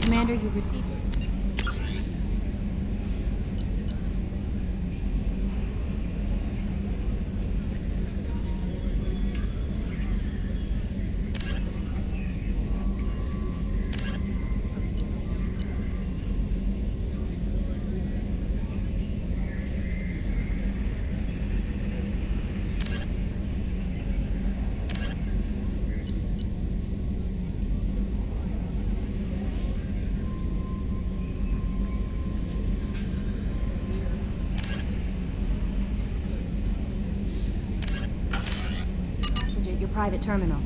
Commander, you've received it. Your private terminal.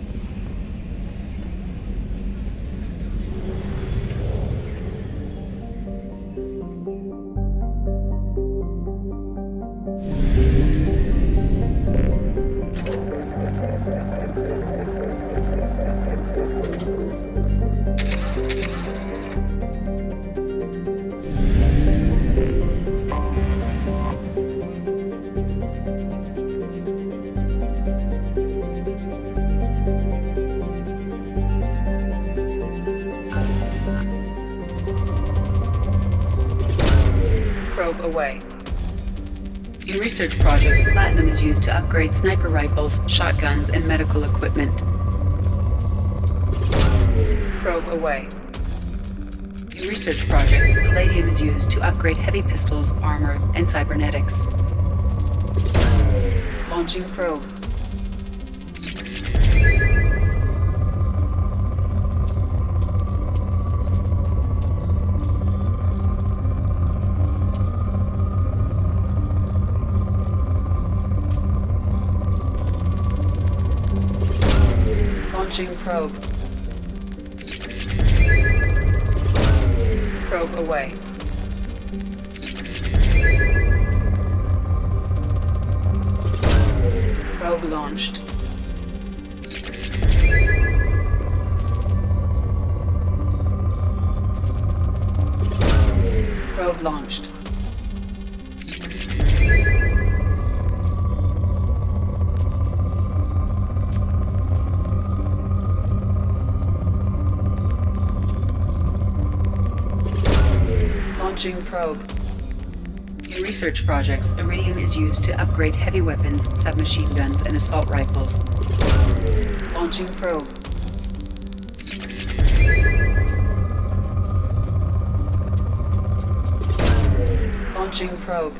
Away. In research projects, platinum is used to upgrade sniper rifles, shotguns, and medical equipment. Probe away. In research projects, palladium is used to upgrade heavy pistols, armor, and cybernetics. Launching probe. Launching probe. Probe away. Probe launched. Probe launched. Launching probe. In research projects, iridium is used to upgrade heavy weapons, submachine guns, and assault rifles. Launching probe. Launching probe.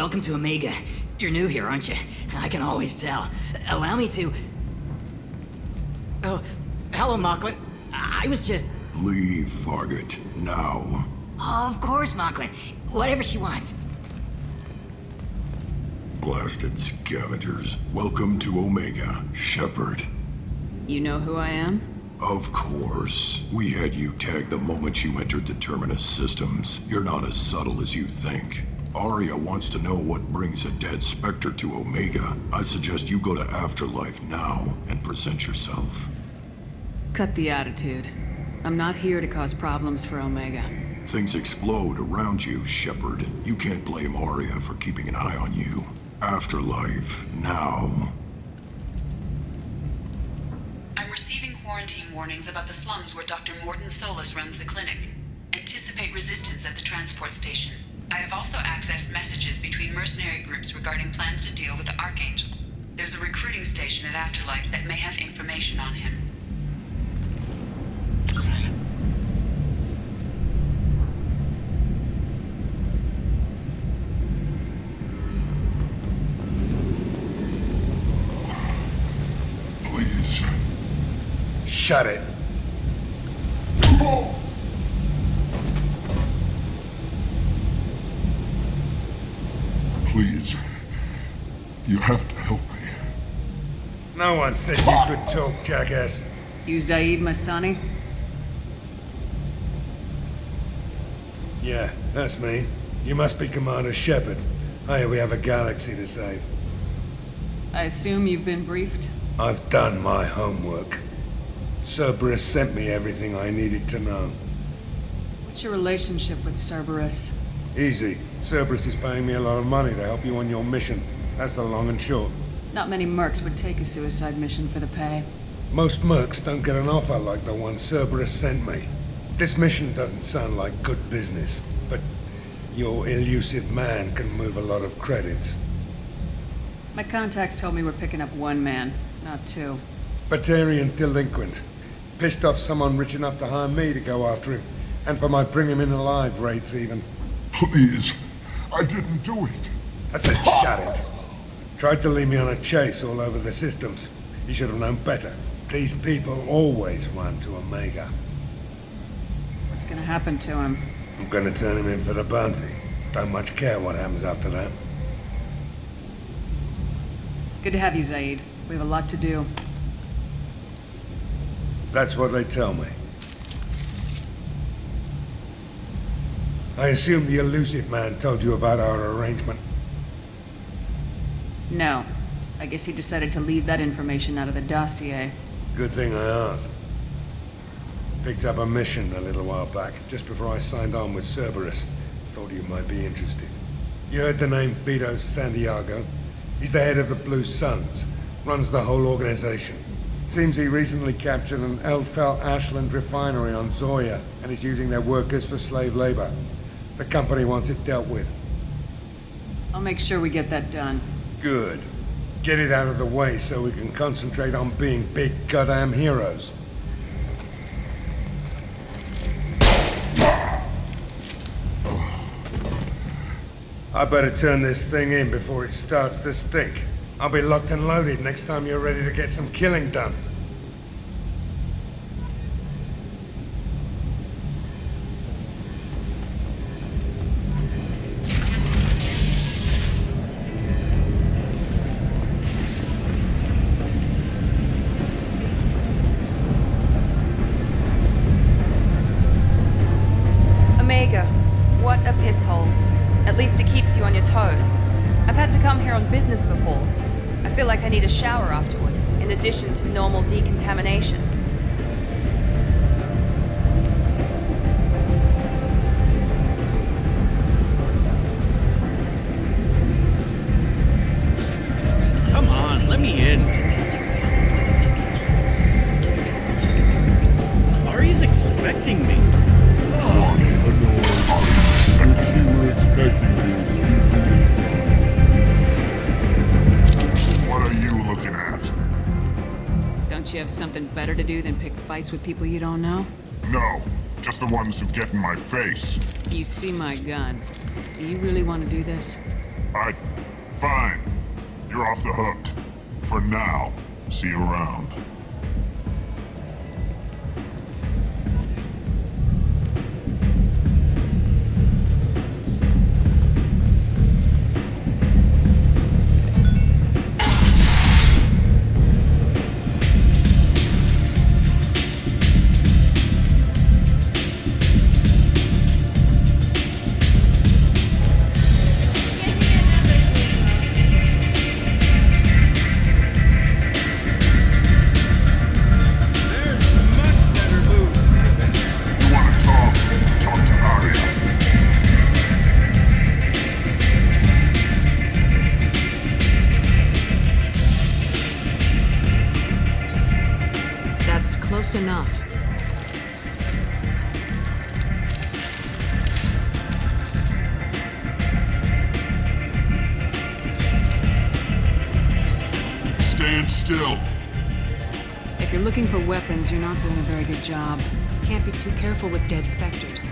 welcome to Omega. You're new here, aren't you? I can always tell. Allow me to... Oh, hello, Mocklin. I was just... Leave, Fargate, now. Of course, Mocklin. Whatever she wants. Blasted scavengers. Welcome to Omega, Shepard. You know who I am? Of course. We had you tagged the moment you entered the Terminus systems. You're not as subtle as you think. Arya wants to know what brings a dead Spectre to Omega. I suggest you go to Afterlife now and present yourself. Cut the attitude. I'm not here to cause problems for Omega. Things explode around you, Shepard. You can't blame Arya for keeping an eye on you. Afterlife, now. I'm receiving quarantine warnings about the slums where Dr. Morden Solus runs the clinic. Anticipate resistance at the transport station. I have also accessed messages between mercenary groups regarding plans to deal with the Archangel. There's a recruiting station at Afterlife that may have information on him. Please. Shut it. Please. You have to help me. No one said you could talk, jackass. You Zaid Masani? Yeah, that's me. You must be Commander Shepard. Hey, we have a galaxy to save. I assume you've been briefed? I've done my homework. Cerberus sent me everything I needed to know. What's your relationship with Cerberus? Easy. Cerberus is paying me a lot of money to help you on your mission. That's the long and short. Not many mercs would take a suicide mission for the pay. Most mercs don't get an offer like the one Cerberus sent me. This mission doesn't sound like good business, but your elusive man can move a lot of credits. My contacts told me we're picking up one man, not two. Batarian delinquent. Pissed off someone rich enough to hire me to go after him. And for my bring him in alive rates even. Please. I didn't do it. I said shut it. Tried to lead me on a chase all over the systems. He should have known better. These people always run to Omega. What's gonna happen to him? I'm gonna turn him in for the bounty. Don't much care what happens after that. Good to have you, Zaid. We have a lot to do. That's what they tell me. I assume the elusive man told you about our arrangement. No. I guess he decided to leave that information out of the dossier. Good thing I asked. Picked up a mission a little while back, just before I signed on with Cerberus. Thought you might be interested. You heard the name Vito Santiago? He's the head of the Blue Suns. Runs the whole organization. Seems he recently captured an Eldfell Ashland refinery on Zoya and is using their workers for slave labor. The company wants it dealt with. I'll make sure we get that done. Good. Get it out of the way so we can concentrate on being big goddamn heroes. I better turn this thing in before it starts to stink. I'll be locked and loaded next time you're ready to get some killing done. Omega, what a piss hole. At least it keeps you on your toes. I've had to come here on business before. I feel like I need a shower afterward, in addition to normal decontamination. Come on, let me in. Ari's expecting me. What are you looking at? Don't you have something better to do than pick fights with people you don't know? No, just the ones who get in my face. You see my gun. Do you really want to do this? Fine. You're off the hook. For now. See you around. Enough. Stand still. If you're looking for weapons, you're not doing a very good job. Can't be too careful with dead specters.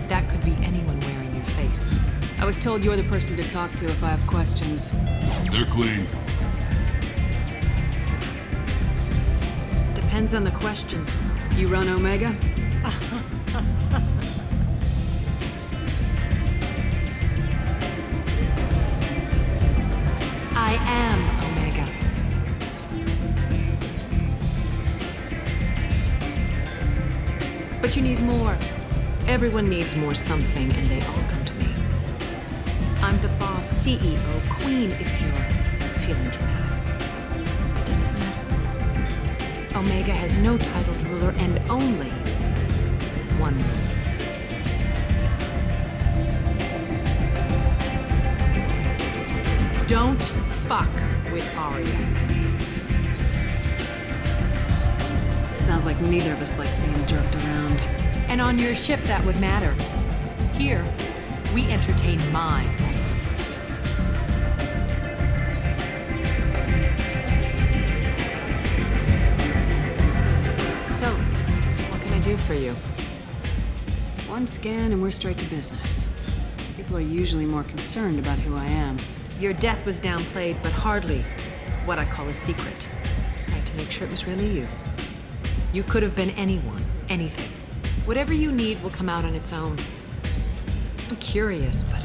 That could be anyone wearing your face. I was told you're the person to talk to if I have questions. They're clean. Depends on the questions. You run Omega? I am Omega. But you need more. Everyone needs more something, and they all come to me. I'm the boss, CEO, queen, if you're feeling dramatic. It doesn't matter. Omega has no titled ruler and only one ruler. Don't fuck with Aria. Sounds like neither of us likes being jerked around. And on your ship, that would matter. Here, we entertain my preferences. So, what can I do for you? One scan and we're straight to business. People are usually more concerned about who I am. Your death was downplayed, but hardly what I call a secret. I had to make sure it was really you. You could have been anyone, anything. Whatever you need will come out on its own. I'm curious, but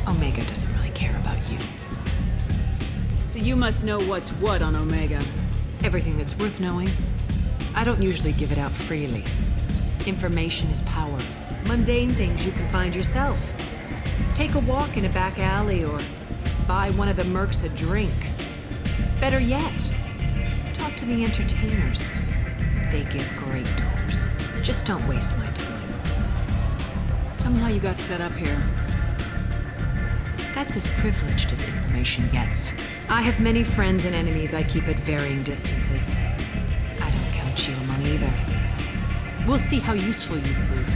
Omega doesn't really care about you. So you must know what's what on Omega. Everything that's worth knowing. I don't usually give it out freely. Information is power. Mundane things you can find yourself. Take a walk in a back alley or buy one of the mercs a drink. Better yet, talk to the entertainers. They give great tours. Just don't waste my time. Tell me how you got set up here. That's as privileged as information gets. I have many friends and enemies I keep at varying distances. I don't count you among either. We'll see how useful you prove.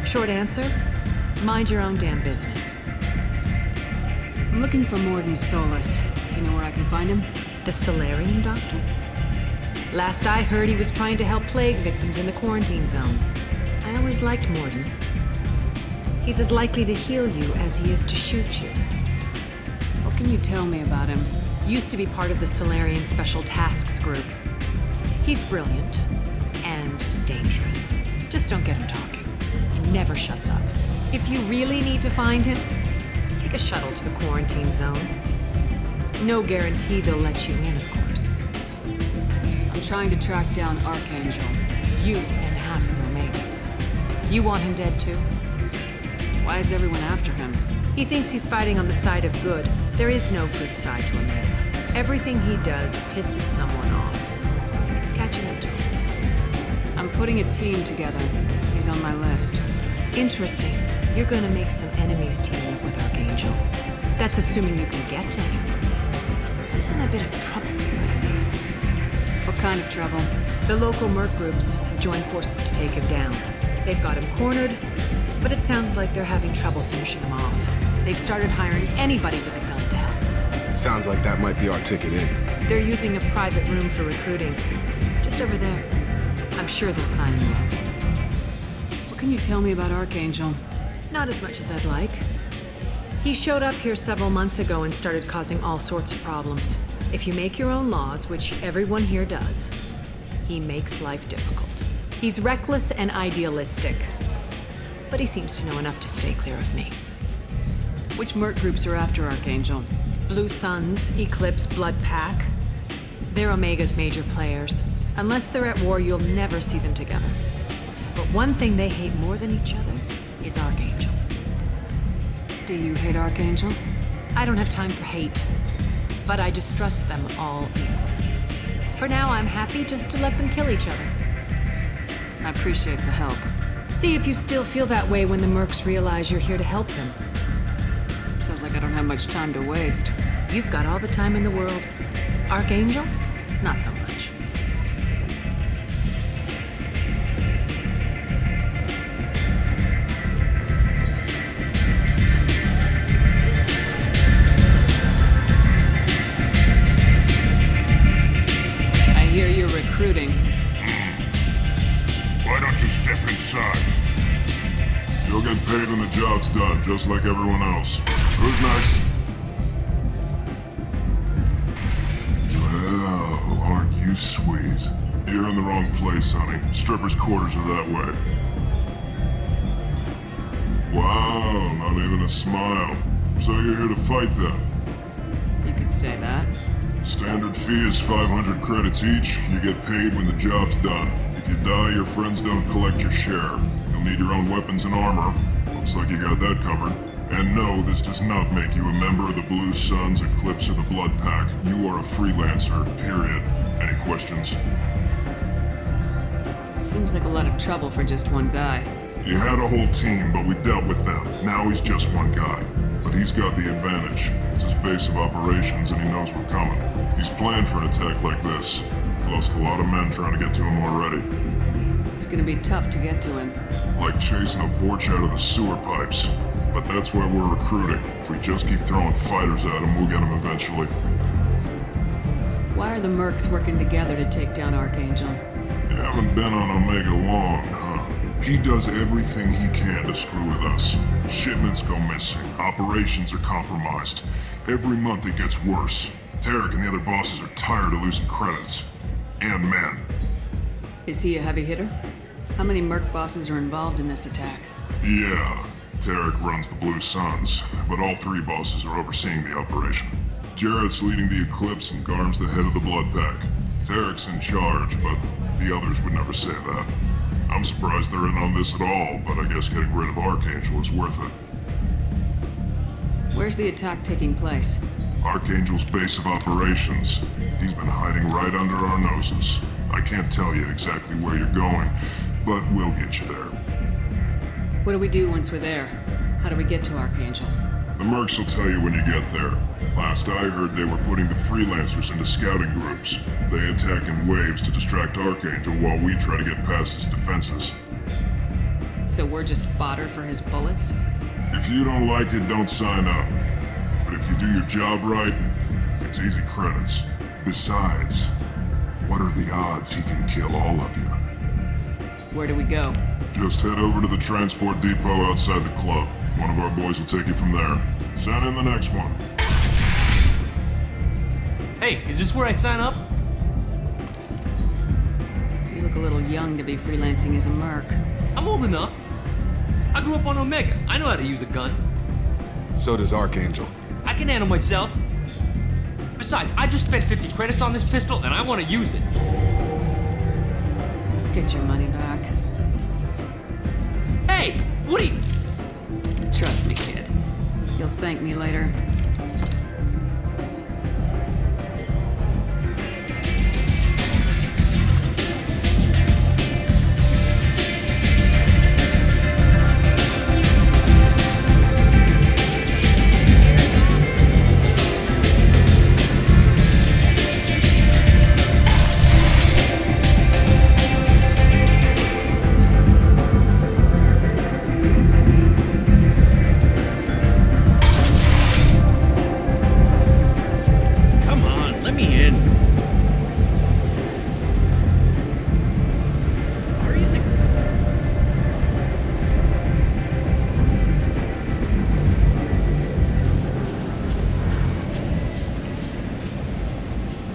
Short answer, mind your own damn business. I'm looking for Morden Solus. Do you know where I can find him? The Salarian doctor? Last I heard, he was trying to help plague victims in the quarantine zone. I always liked Morden. He's as likely to heal you as he is to shoot you. What can you tell me about him? Used to be part of the Salarian Special Tasks Group. He's brilliant and dangerous. Just don't get him talking. He never shuts up. If you really need to find him, take a shuttle to the quarantine zone. No guarantee they'll let you in, of course. I'm trying to track down Archangel. You and half of Omega. You want him dead too? Why is everyone after him? He thinks he's fighting on the side of good. There is no good side to Omega. Everything he does pisses someone off. It's catching up to him. I'm putting a team together. He's on my list. Interesting. You're gonna make some enemies team up with Archangel. That's assuming you can get to him. He's in a bit of trouble right now. What kind of trouble? The local merc groups have joined forces to take him down. They've got him cornered, but it sounds like they're having trouble finishing him off. They've started hiring anybody with a gun to help. Sounds like that might be our ticket in. They're using a private room for recruiting. Just over there. I'm sure they'll sign you up. What can you tell me about Archangel? Not as much as I'd like. He showed up here several months ago and started causing all sorts of problems. If you make your own laws, which everyone here does, he makes life difficult. He's reckless and idealistic. But he seems to know enough to stay clear of me. Which merc groups are after Archangel? Blue Suns, Eclipse, Blood Pack. They're Omega's major players. Unless they're at war, you'll never see them together. But one thing they hate more than each other is Archangel. Do you hate Archangel? I don't have time for hate. But I distrust them all equally. For now, I'm happy just to let them kill each other. I appreciate the help. See if you still feel that way when the mercs realize you're here to help them. Sounds like I don't have much time to waste. You've got all the time in the world. Archangel? Not so much. I hear you're recruiting. Why don't you step inside? You'll get paid when the job's done, just like everyone else. Who's next? Well, aren't you sweet? You're in the wrong place, honey. Strippers' quarters are that way. Wow, not even a smile. So you're here to fight then? You could say that. Standard fee is 500 credits each. You get paid when the job's done. If you die, your friends don't collect your share. You'll need your own weapons and armor. Looks like you got that covered. And no, this does not make you a member of the Blue Suns, Eclipse, or the Blood Pack. You are a freelancer, period. Any questions? Seems like a lot of trouble for just one guy. You had a whole team, but we dealt with them. Now he's just one guy. But he's got the advantage. It's his base of operations and he knows we're coming. He's planned for an attack like this. Lost a lot of men trying to get to him already. It's gonna be tough to get to him. Like chasing a Vorch out of the sewer pipes. But that's why we're recruiting. If we just keep throwing fighters at him, we'll get him eventually. Why are the mercs working together to take down Archangel? You haven't been on Omega long, huh? He does everything he can to screw with us. Shipments go missing. Operations are compromised. Every month it gets worse. Tarek and the other bosses are tired of losing credits. And men. Is he a heavy hitter? How many merc bosses are involved in this attack? Yeah. Tarek runs the Blue Suns, but all three bosses are overseeing the operation. Jarrett's leading the Eclipse and Garm's the head of the Blood Pack. Tarek's in charge, but the others would never say that. I'm surprised they're in on this at all, but I guess getting rid of Archangel is worth it. Where's the attack taking place? Archangel's base of operations. He's been hiding right under our noses. I can't tell you exactly where you're going, but we'll get you there. What do we do once we're there? How do we get to Archangel? The mercs will tell you when you get there. Last I heard, they were putting the freelancers into scouting groups. They attack in waves to distract Archangel while we try to get past his defenses. So we're just fodder for his bullets? If you don't like it, don't sign up. But if you do your job right, it's easy credits. Besides, what are the odds he can kill all of you? Where do we go? Just head over to the transport depot outside the club. One of our boys will take you from there. Send in the next one. Hey, is this where I sign up? You look a little young to be freelancing as a merc. I'm old enough. I grew up on Omega. I know how to use a gun. So does Archangel. I can handle myself. Besides, I just spent 50 credits on this pistol and I want to use it. Get your money back. Hey, Woody! Trust me, kid. You'll thank me later.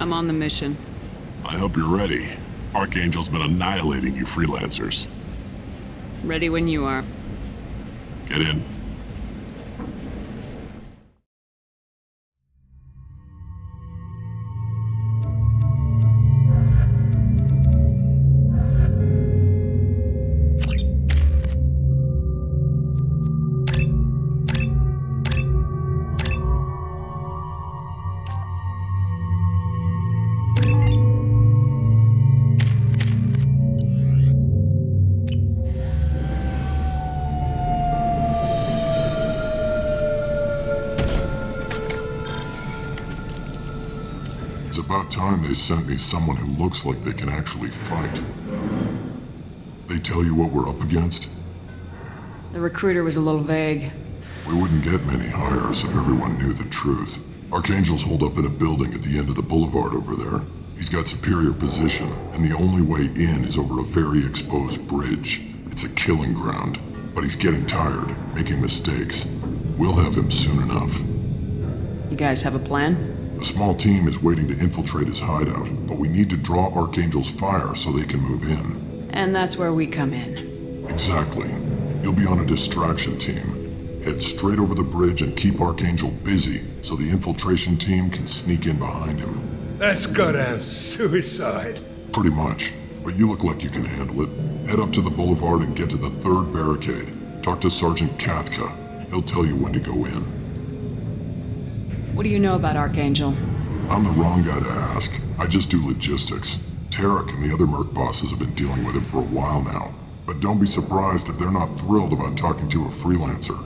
I'm on the mission. I hope you're ready. Archangel's been annihilating you freelancers. Ready when you are. Get in. It's about time they sent me someone who looks like they can actually fight. They tell you what we're up against? The recruiter was a little vague. We wouldn't get many hires if everyone knew the truth. Archangel's holed up in a building at the end of the boulevard over there. He's got superior position, and the only way in is over a very exposed bridge. It's a killing ground, but he's getting tired, making mistakes. We'll have him soon enough. You guys have a plan? A small team is waiting to infiltrate his hideout, but we need to draw Archangel's fire so they can move in. And that's where we come in. Exactly. You'll be on a distraction team. Head straight over the bridge and keep Archangel busy so the infiltration team can sneak in behind him. That's goddamn suicide. Pretty much. But you look like you can handle it. Head up to the boulevard and get to the third barricade. Talk to Sergeant Kathka. He'll tell you when to go in. What do you know about Archangel? I'm the wrong guy to ask. I just do logistics. Tarek and the other merc bosses have been dealing with him for a while now. But don't be surprised if they're not thrilled about talking to a freelancer.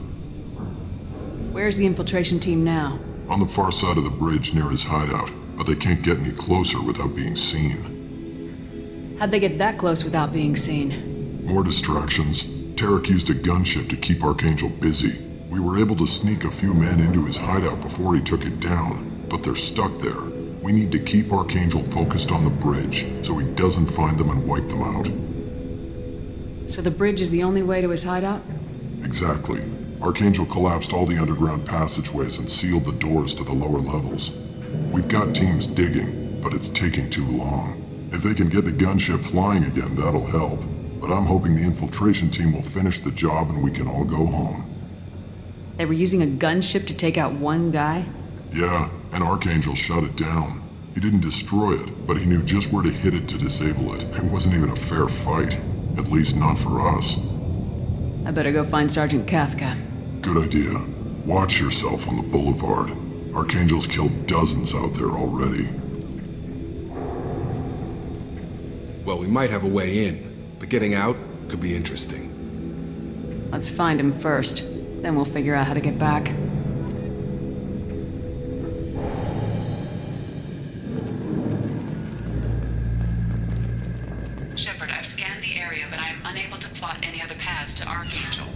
Where's the infiltration team now? On the far side of the bridge near his hideout, but they can't get any closer without being seen. How'd they get that close without being seen? More distractions. Tarek used a gunship to keep Archangel busy. We were able to sneak a few men into his hideout before he took it down, but they're stuck there. We need to keep Archangel focused on the bridge, so he doesn't find them and wipe them out. So the bridge is the only way to his hideout? Exactly. Archangel collapsed all the underground passageways and sealed the doors to the lower levels. We've got teams digging, but it's taking too long. If they can get the gunship flying again, that'll help. But I'm hoping the infiltration team will finish the job and we can all go home. They were using a gunship to take out one guy? Yeah, and Archangel shut it down. He didn't destroy it, but he knew just where to hit it to disable it. It wasn't even a fair fight. At least not for us. I better go find Sergeant Kathka. Good idea. Watch yourself on the boulevard. Archangel's killed dozens out there already. Well, we might have a way in, but getting out could be interesting. Let's find him first. Then we'll figure out how to get back. Shepard, I've scanned the area, but I am unable to plot any other paths to Archangel.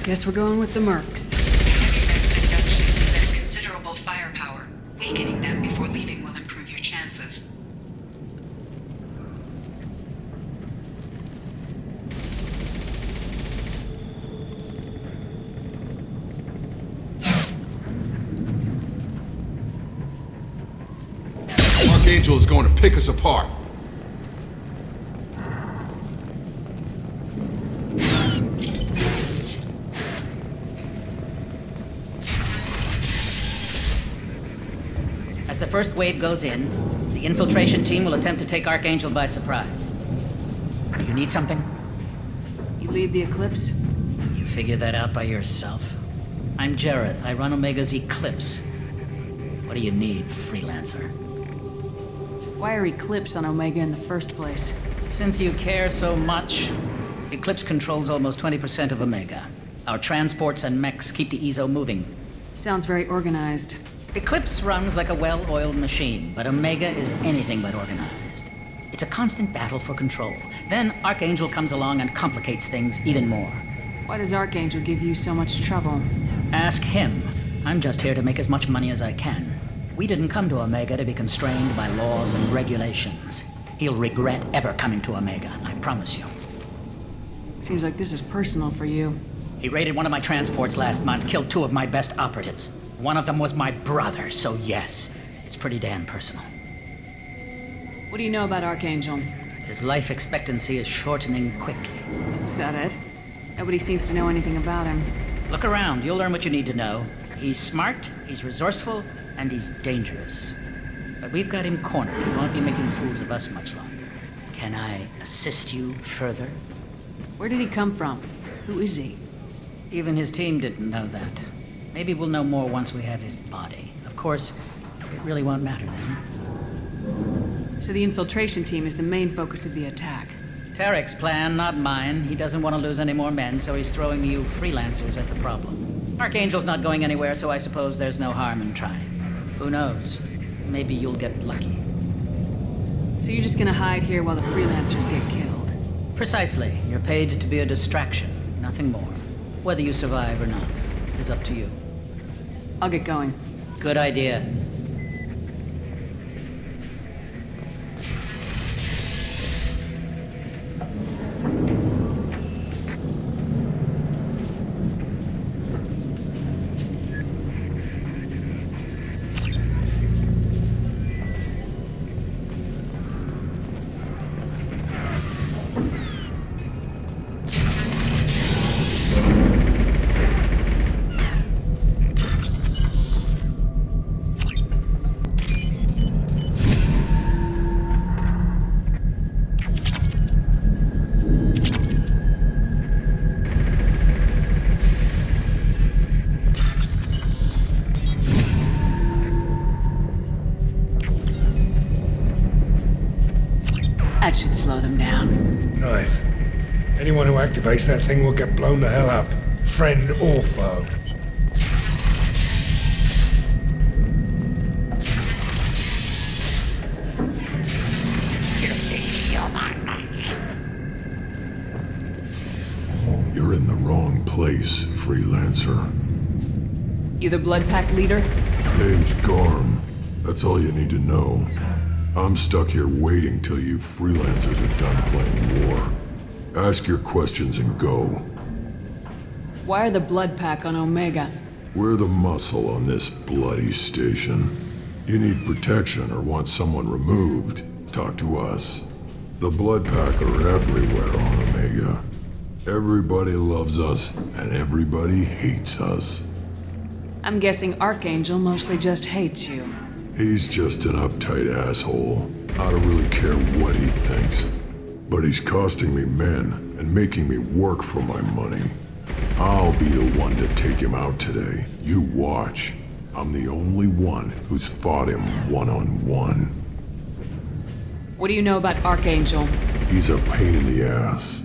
Guess we're going with the mercs. Heavy mechs and gunship possess considerable firepower. Weakening them before leaving will improve your chances. Archangel is going to pick us apart. As the first wave goes in, the infiltration team will attempt to take Archangel by surprise. Do you need something? You lead the Eclipse? You figure that out by yourself. I'm Jareth. I run Omega's Eclipse. What do you need, freelancer? Why are Eclipse on Omega in the first place? Since you care so much, Eclipse controls almost 20% of Omega. Our transports and mechs keep the EZO moving. Sounds very organized. Eclipse runs like a well-oiled machine, but Omega is anything but organized. It's a constant battle for control. Then Archangel comes along and complicates things even more. Why does Archangel give you so much trouble? Ask him. I'm just here to make as much money as I can. We didn't come to Omega to be constrained by laws and regulations. He'll regret ever coming to Omega, I promise you. Seems like this is personal for you. He raided one of my transports last month, killed 2 of my best operatives. One of them was my brother, so yes, it's pretty damn personal. What do you know about Archangel? His life expectancy is shortening quickly. Is that it? Nobody seems to know anything about him. Look around, you'll learn what you need to know. He's smart, he's resourceful, and he's dangerous. But we've got him cornered. He won't be making fools of us much longer. Can I assist you further? Where did he come from? Who is he? Even his team didn't know that. Maybe we'll know more once we have his body. Of course, it really won't matter then. So the infiltration team is the main focus of the attack. Tarek's plan, not mine. He doesn't want to lose any more men, so he's throwing you freelancers at the problem. Archangel's not going anywhere, so I suppose there's no harm in trying. Who knows? Maybe you'll get lucky. So you're just gonna hide here while the freelancers get killed? Precisely. You're paid to be a distraction, nothing more. Whether you survive or not is up to you. I'll get going. Good idea. That should slow them down. Nice. Anyone who activates that thing will get blown the hell up. Friend or foe. You're in the wrong place, freelancer. You the Blood Pack leader? Name's Garm. That's all you need to know. I'm stuck here waiting till you freelancers are done playing war. Ask your questions and go. Why are the Blood Pack on Omega? We're the muscle on this bloody station. You need protection or want someone removed, talk to us. The Blood Pack are everywhere on Omega. Everybody loves us, and everybody hates us. I'm guessing Archangel mostly just hates you. He's just an uptight asshole. I don't really care what he thinks. But he's costing me men and making me work for my money. I'll be the one to take him out today. You watch. I'm the only one who's fought him one-on-one. What do you know about Archangel? He's a pain in the ass.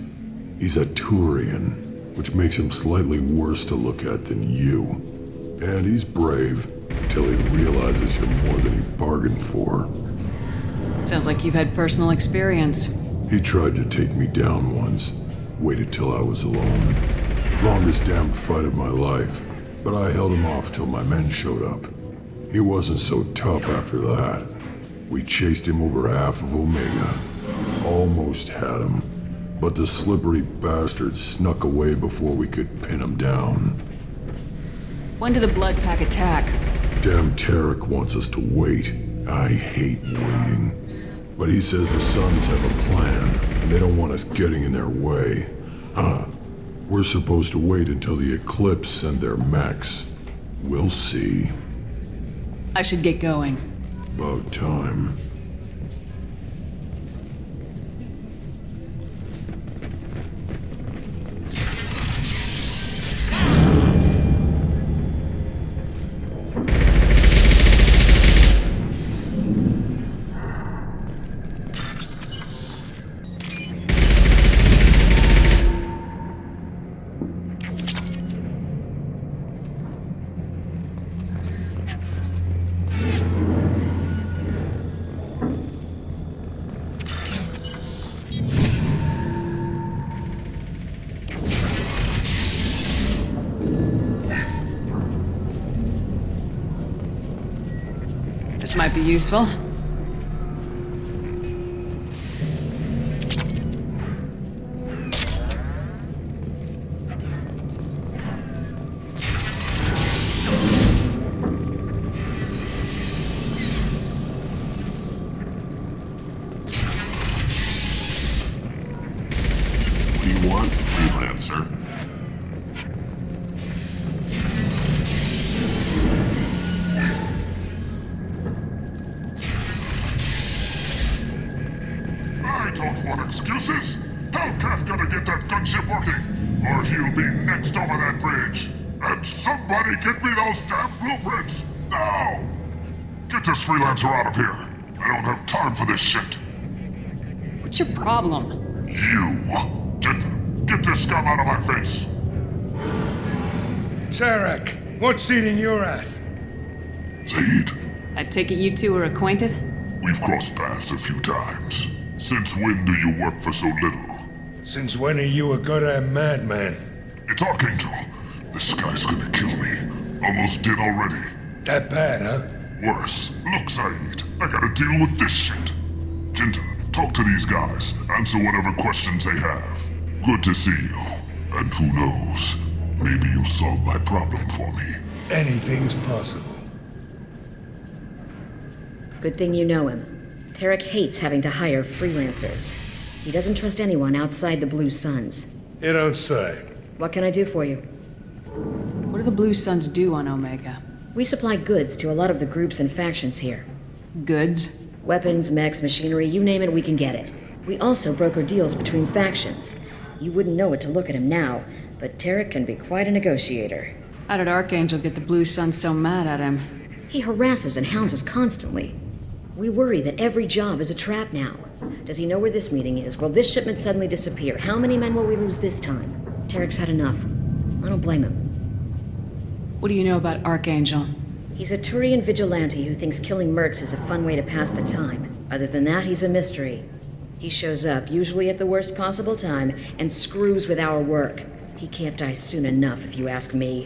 He's a Turian, which makes him slightly worse to look at than you. And he's brave. Till he realizes you're more than he bargained for. Sounds like you've had personal experience. He tried to take me down once. Waited till I was alone. Longest damn fight of my life. But I held him off till my men showed up. He wasn't so tough after that. We chased him over half of Omega. Almost had him. But the slippery bastard snuck away before we could pin him down. When did the Blood Pack attack? Damn Tarek wants us to wait. I hate waiting. But he says the Suns have a plan, and they don't want us getting in their way. We're supposed to wait until the Eclipse send their mechs. We'll see. I should get going. About time. This might be useful. excuses? Tell Kafka to get that gunship working, or he'll be next over that bridge. And somebody get me those damn blueprints! Now! Get this freelancer out of here. I don't have time for this shit. What's your problem? You! Get this scum out of my face! Tarek, what's eating your ass? Zaid, I take it you two are acquainted? we've crossed paths a few times. Since when do you work for so little? Since when are you a goddamn madman? It's Archangel. This guy's gonna kill me. Almost did already. That bad, huh? Worse. Look, Zaid, I gotta deal with this shit. Jinta, talk to these guys. Answer whatever questions they have. Good to see you. And who knows, maybe you'll solve my problem for me. Anything's possible. Good thing you know him. Tarek hates having to hire freelancers. He doesn't trust anyone outside the Blue Suns. You don't say. What can I do for you? What do the Blue Suns do on Omega? We supply goods to a lot of the groups and factions here. Goods? Weapons, mechs, machinery, you name it, we can get it. We also broker deals between factions. You wouldn't know it to look at him now, but Tarek can be quite a negotiator. How did Archangel get the Blue Suns so mad at him? He harasses and hounds us constantly. We worry that every job is a trap now. Does he know where this meeting is? Will this shipment suddenly disappear? How many men will we lose this time? Tarek's had enough. I don't blame him. What do you know about Archangel? He's a Turian vigilante who thinks killing mercs is a fun way to pass the time. Other than that, he's a mystery. He shows up, usually at the worst possible time, and screws with our work. He can't die soon enough, if you ask me.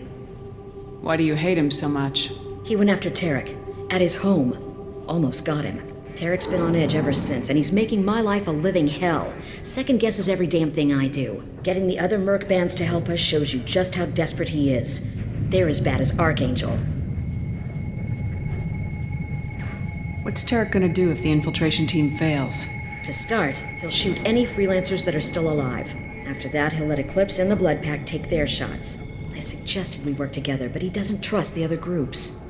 Why do you hate him so much? He went after Tarek, at his home. Almost got him. Tarek's been on edge ever since, and he's making my life a living hell. Second guesses every damn thing I do. Getting the other merc bands to help us shows you just how desperate he is. They're as bad as Archangel. What's Tarek gonna do if the infiltration team fails? To start, he'll shoot any freelancers that are still alive. After that, he'll let Eclipse and the Blood Pack take their shots. I suggested we work together, but he doesn't trust the other groups.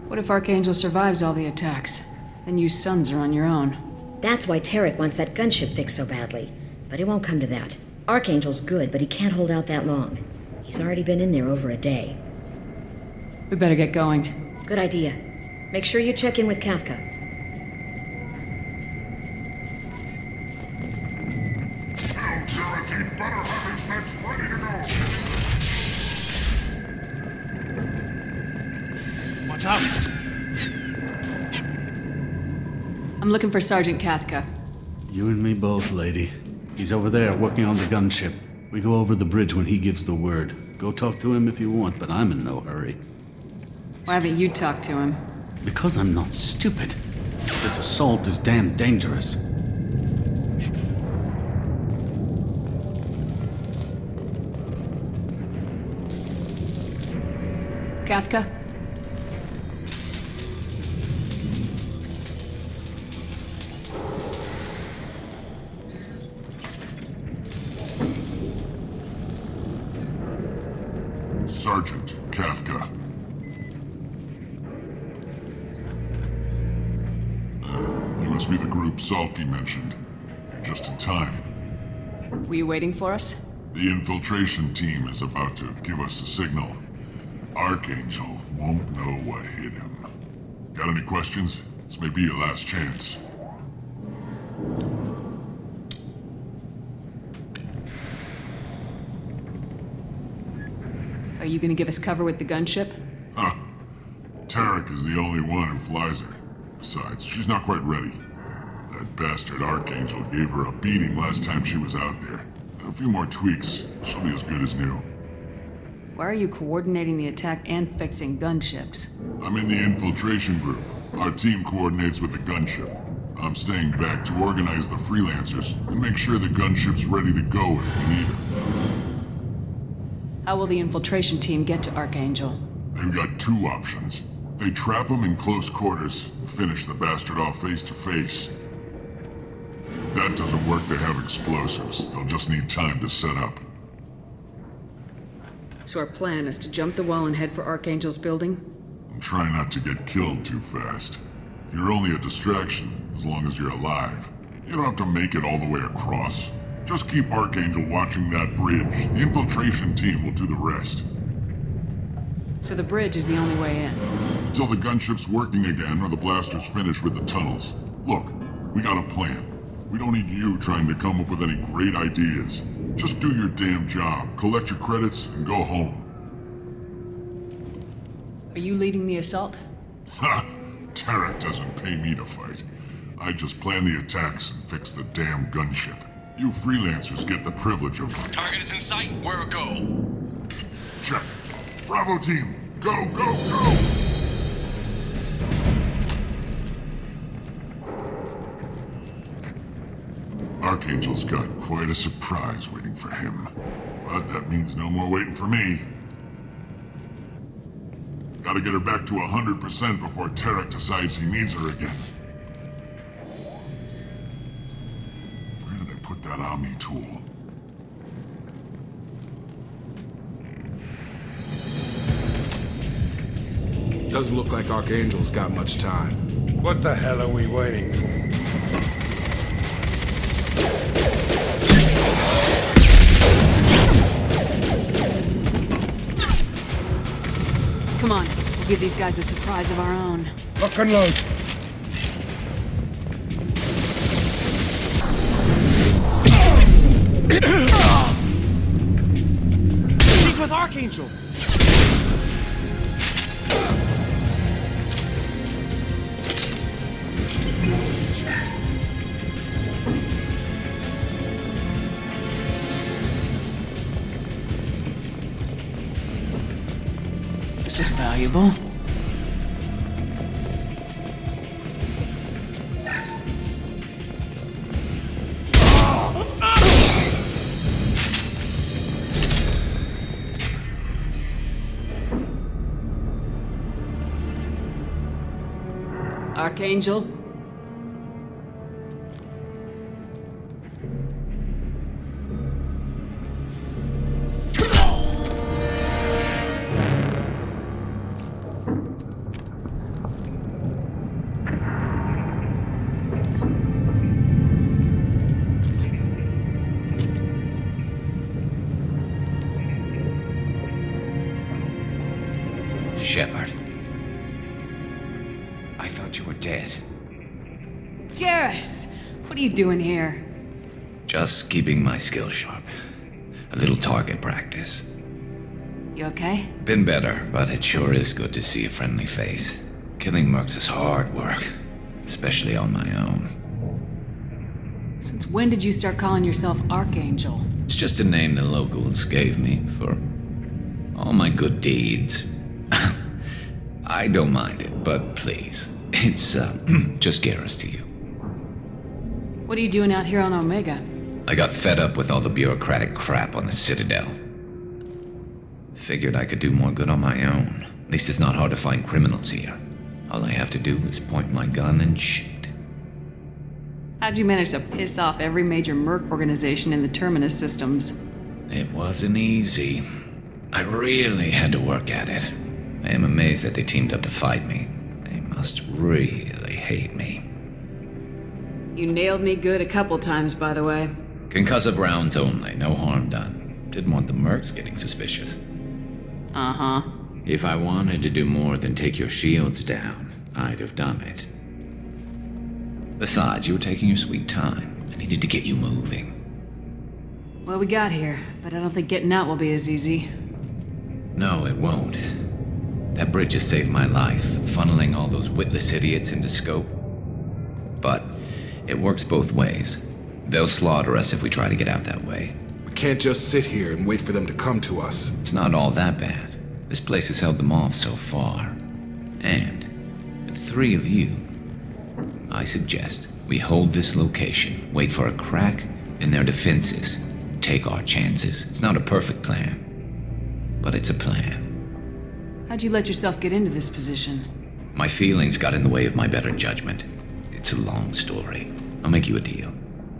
What if Archangel survives all the attacks? Then you Suns are on your own. That's why Tarek wants that gunship fixed so badly. But it won't come to that. Archangel's good, but he can't hold out that long. He's already been in there over a day. We better get going. Good idea. Make sure you check in with Kafka. Now, Tarek, he'd better have his meds ready to go. Watch out! I'm looking for Sergeant Kafka. You and me both, lady. He's over there working on the gunship. We go over the bridge when he gives the word. Go talk to him if you want, but I'm in no hurry. Why haven't you talked to him? Because I'm not stupid. This assault is damn dangerous. Kafka? Sergeant Kafka. You must be the group Salky mentioned. You're just in time. Were you waiting for us? The infiltration team is about to give us a signal. Archangel won't know what hit him. Got any questions? This may be your last chance. Are you gonna give us cover with the gunship? Huh. Tarek is the only one who flies her. Besides, she's not quite ready. That bastard Archangel gave her a beating last time she was out there. A few more tweaks, she'll be as good as new. Why are you coordinating the attack and fixing gunships? I'm in the infiltration group. Our team coordinates with the gunship. I'm staying back to organize the freelancers and make sure the gunship's ready to go if we need it. How will the infiltration team get to Archangel? They've got two options. They trap him in close quarters, finish the bastard off face to face. If that doesn't work, they have explosives. They'll just need time to set up. So our plan is to jump the wall and head for Archangel's building? And try not to get killed too fast. You're only a distraction, as long as you're alive. You don't have to make it all the way across. Just keep Archangel watching that bridge. The infiltration team will do the rest. So the bridge is the only way in. Until the gunship's working again or the blasters finish with the tunnels. Look, we got a plan. We don't need you trying to come up with any great ideas. Just do your damn job, collect your credits, and go home. Are you leading the assault? Ha! Tarek doesn't pay me to fight. I just plan the attacks and fix the damn gunship. You freelancers get the privilege of... Target is in sight. Where go? Check. Bravo team, go, go, go! Archangel's got quite a surprise waiting for him. But that means no more waiting for me. Gotta get her back to 100% before Tarek decides he needs her again. Where did I put that Omni tool? Doesn't look like Archangel's got much time. What the hell are we waiting for? Come on, we'll give these guys a surprise of our own. Lock and load. He's with Archangel! This is valuable. Archangel? Shepard. I thought you were dead. Garrus! What are you doing here? Just keeping my skills sharp. A little target practice. You okay? Been better, but it sure is good to see a friendly face. Killing mercs is hard work, especially on my own. Since when did you start calling yourself Archangel? It's just a name the locals gave me for all my good deeds. I don't mind it, but please, it's just Garrus to you. What are you doing out here on Omega? I got fed up with all the bureaucratic crap on the Citadel. Figured I could do more good on my own. At least it's not hard to find criminals here. All I have to do is point my gun and shoot. How'd you manage to piss off every major merc organization in the Terminus systems? It wasn't easy. I really had to work at it. I am amazed that they teamed up to fight me. They must really hate me. You nailed me good a couple times, by the way. Concussive rounds only, no harm done. Didn't want the mercs getting suspicious. Uh-huh. If I wanted to do more than take your shields down, I'd have done it. Besides, you were taking your sweet time. I needed to get you moving. Well, we got here, but I don't think getting out will be as easy. No, it won't. That bridge has saved my life, funneling all those witless idiots into scope. But it works both ways. They'll slaughter us if we try to get out that way. We can't just sit here and wait for them to come to us. It's not all that bad. This place has held them off so far. And with 3 of you, I suggest we hold this location, wait for a crack in their defenses, take our chances. It's not a perfect plan, but it's a plan. How'd you let yourself get into this position? My feelings got in the way of my better judgment. It's a long story. I'll make you a deal.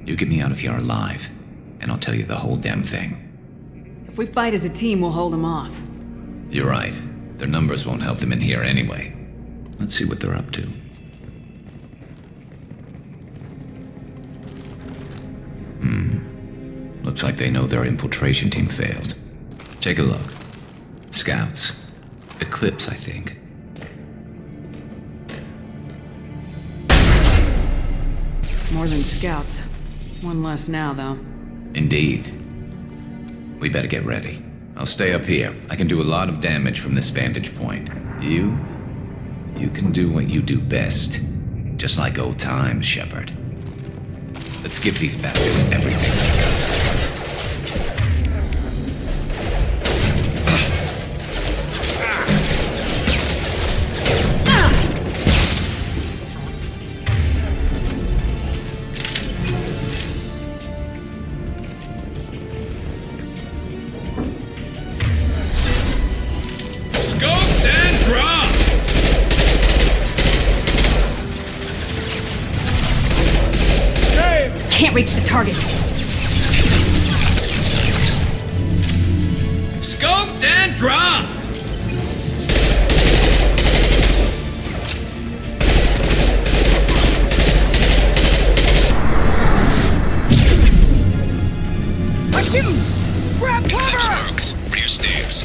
You get me out of here alive, and I'll tell you the whole damn thing. If we fight as a team, we'll hold them off. You're right. Their numbers won't help them in here anyway. Let's see what they're up to. Looks like they know their infiltration team failed. Take a look. Scouts. Eclipse, I think. More than scouts. One less now, though. Indeed. We better get ready. I'll stay up here. I can do a lot of damage from this vantage point. You can do what you do best. Just like old times, Shepard. Let's give these bastards everything. Can't reach the target. Scoped and dropped! I'm shooting! Grab cover! Marks. Rear stairs.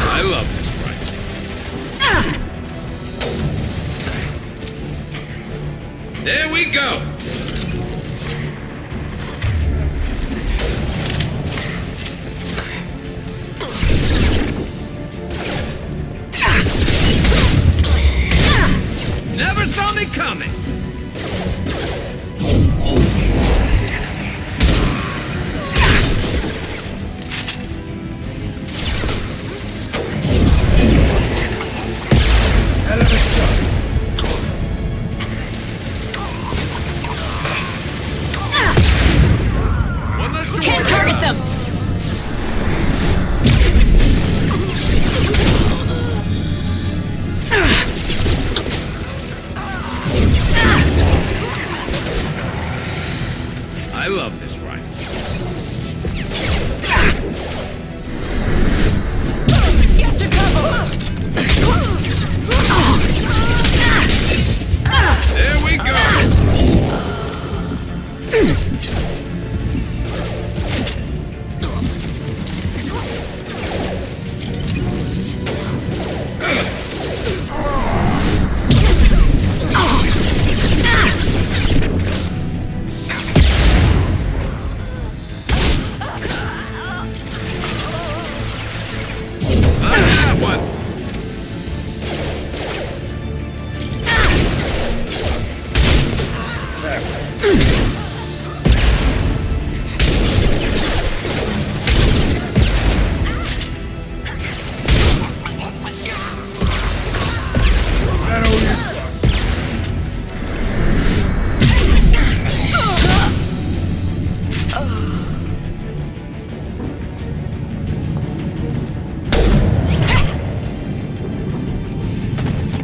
I love this rifle. There we go! Never saw me coming! Can't target them! I love this rifle. Get to cover! There we go!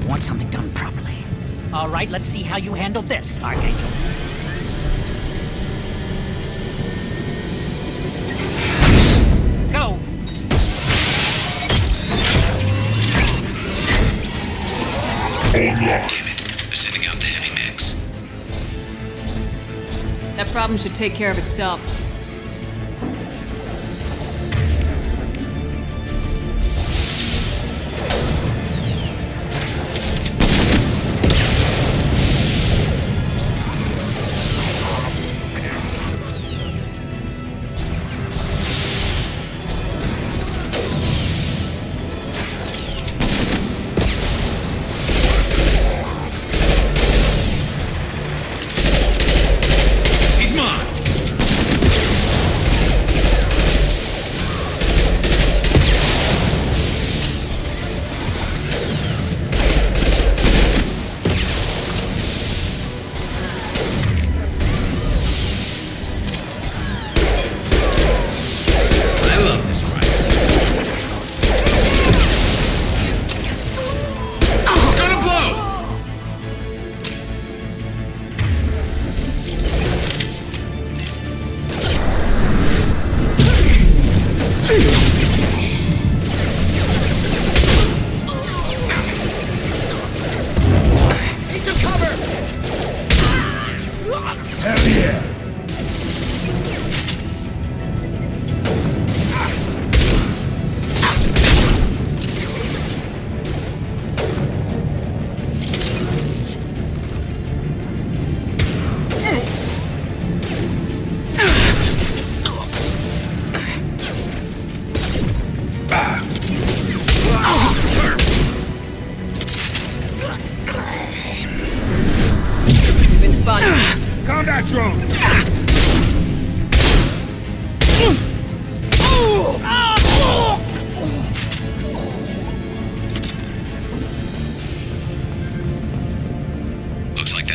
Want something done properly. All right, let's see how you handle this, Archangel. Go! Damn it. They're sending out the heavy mix. That problem should take care of itself. He's mine!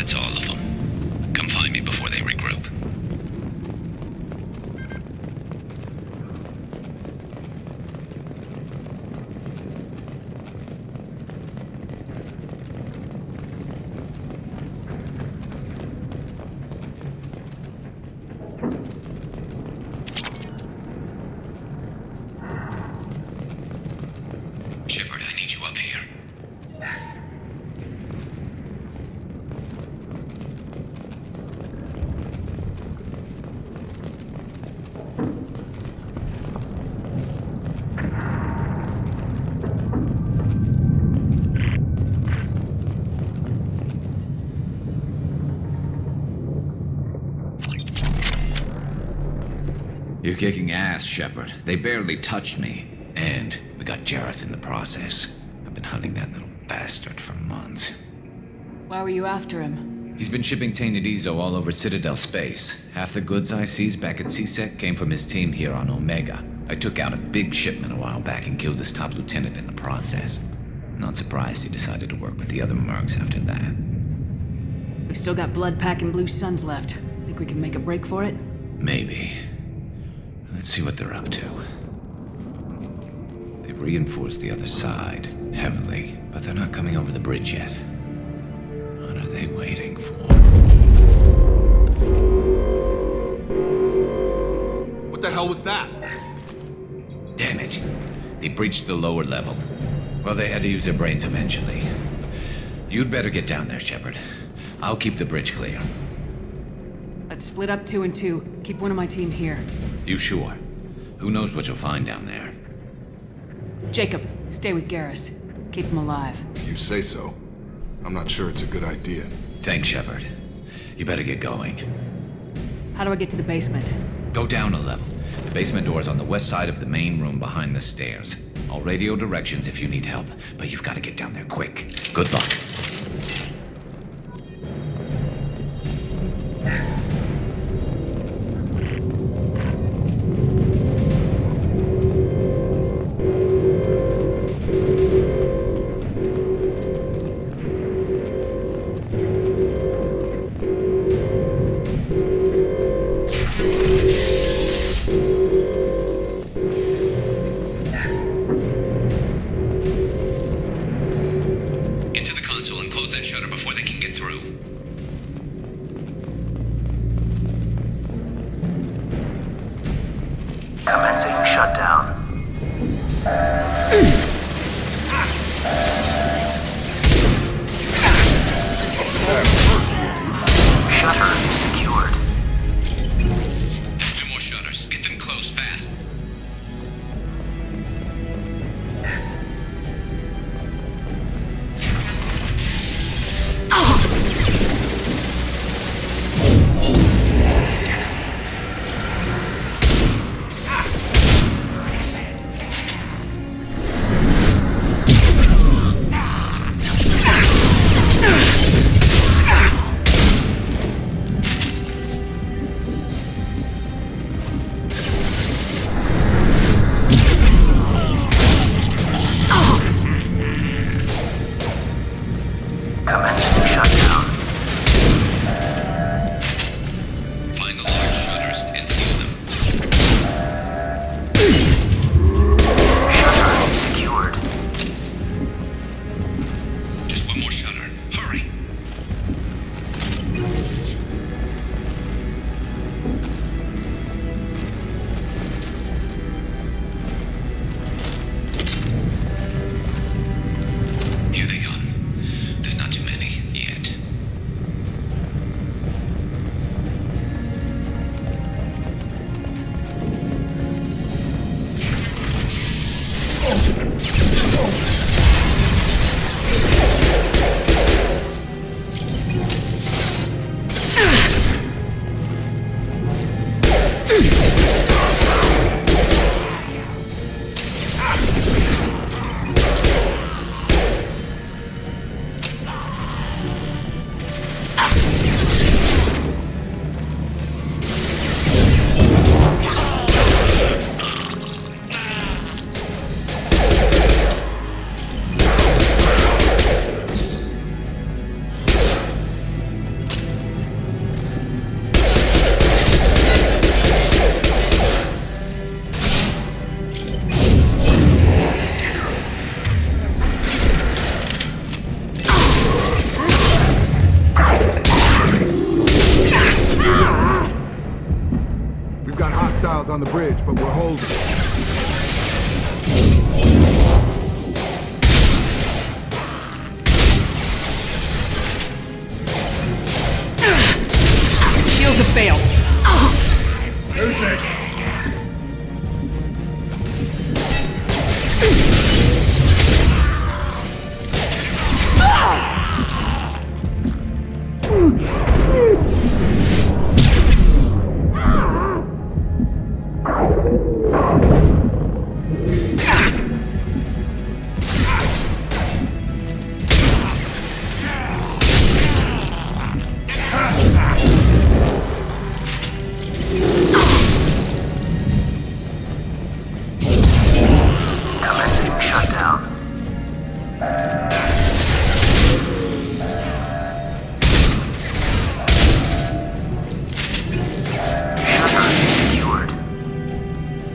That's all of them. Come find me before they regroup. Shepard, I need you up here. You're kicking ass, Shepard. They barely touched me. And we got Jareth in the process. I've been hunting that little bastard for months. Why were you after him? He's been shipping tainted Ezo all over Citadel space. Half the goods I seized back at CSEC came from his team here on Omega. I took out a big shipment a while back and killed his top lieutenant in the process. Not surprised he decided to work with the other mercs after that. We've still got Bloodpack and Blue Suns left. Think we can make a break for it? Maybe. Let's see what they're up to. They've reinforced the other side, heavily, but they're not coming over the bridge yet. What are they waiting for? What the hell was that? Damn it. They breached the lower level. Well, they had to use their brains eventually. You'd better get down there, Shepard. I'll keep the bridge clear. Let's split up 2 and 2. Keep one of my team here. You sure? Who knows what you'll find down there? Jacob, stay with Garrus. Keep him alive. If you say so. I'm not sure it's a good idea. Thanks, Shepard. You better get going. How do I get to the basement? Go down a level. The basement door is on the west side of the main room behind the stairs. I'll radio directions if you need help, but you've got to get down there quick. Good luck.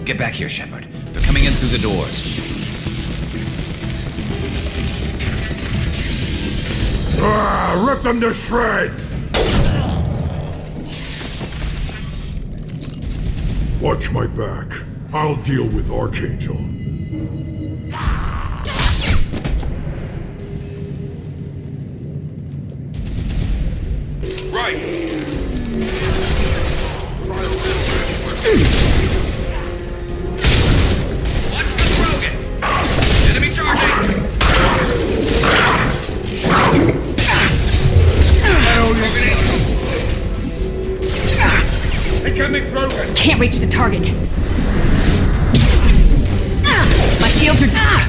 Get back here, Shepard. They're coming in through the doors. Rip them to shreds! Watch my back. I'll deal with Archangel. Right! Enemy charging! Incoming Krogan! Can't reach the target. My shields are...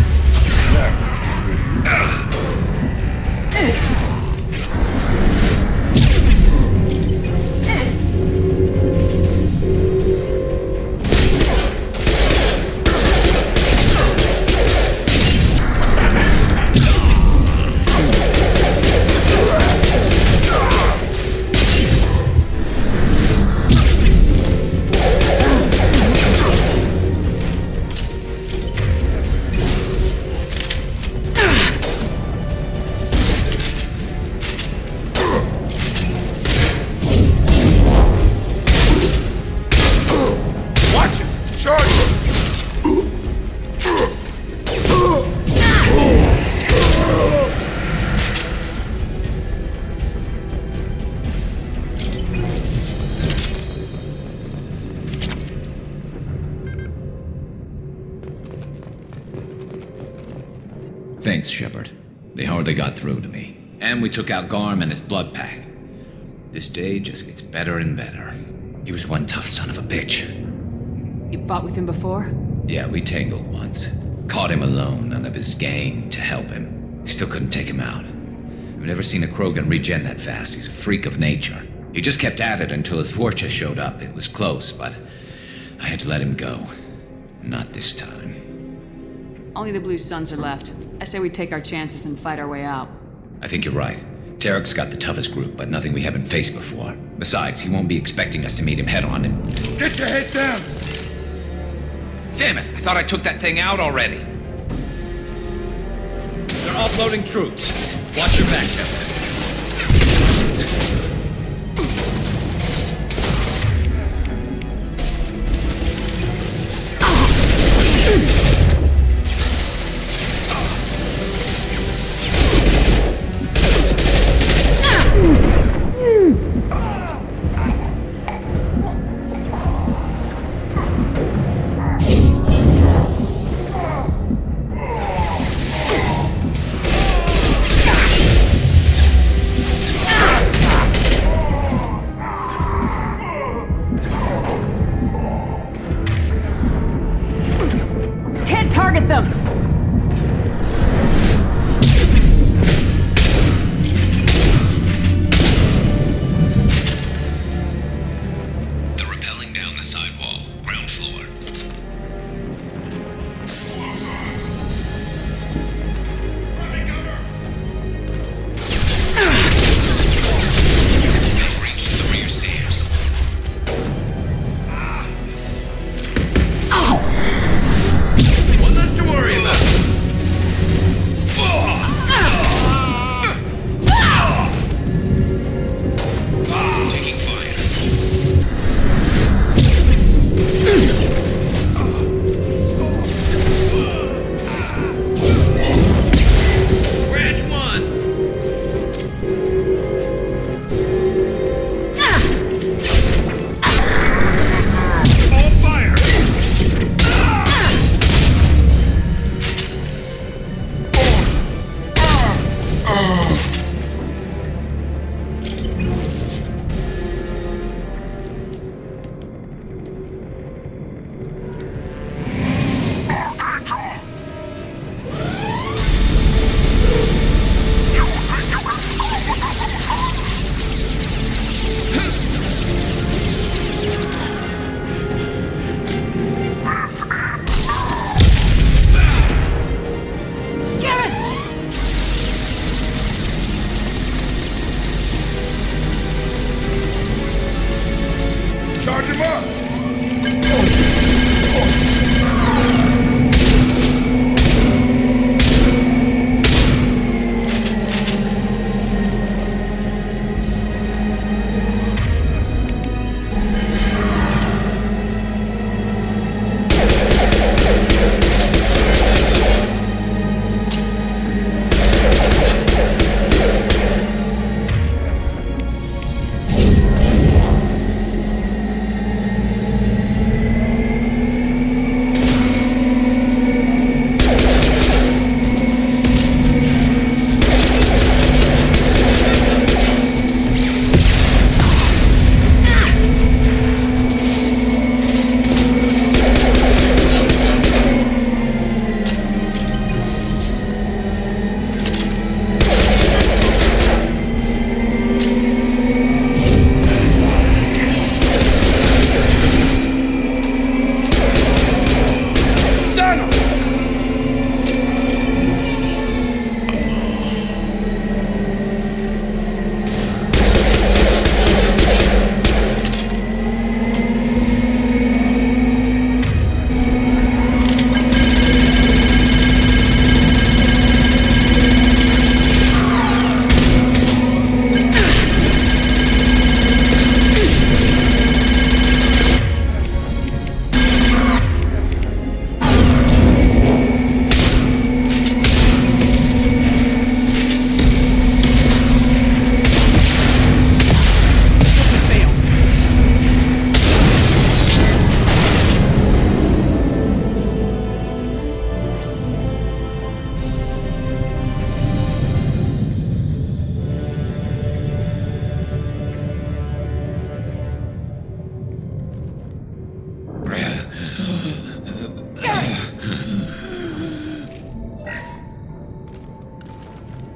Thanks, Shepard. They hardly got through to me. And we took out Garm and his blood pack. This day just gets better and better. He was one tough son of a bitch. You fought with him before? Yeah, we tangled once. Caught him alone, none of his gang to help him. Still couldn't take him out. I've never seen a Krogan regen that fast. He's a freak of nature. He just kept at it until his Vorcha showed up. It was close, but I had to let him go. Not this time. Only the Blue Suns are left. I say we take our chances and fight our way out. I think you're right. Tarek's got the toughest group, but nothing we haven't faced before. Besides, he won't be expecting us to meet him head-on and... Get your head down! Damn it! I thought I took that thing out already. They're offloading troops. Watch your back, Shepard.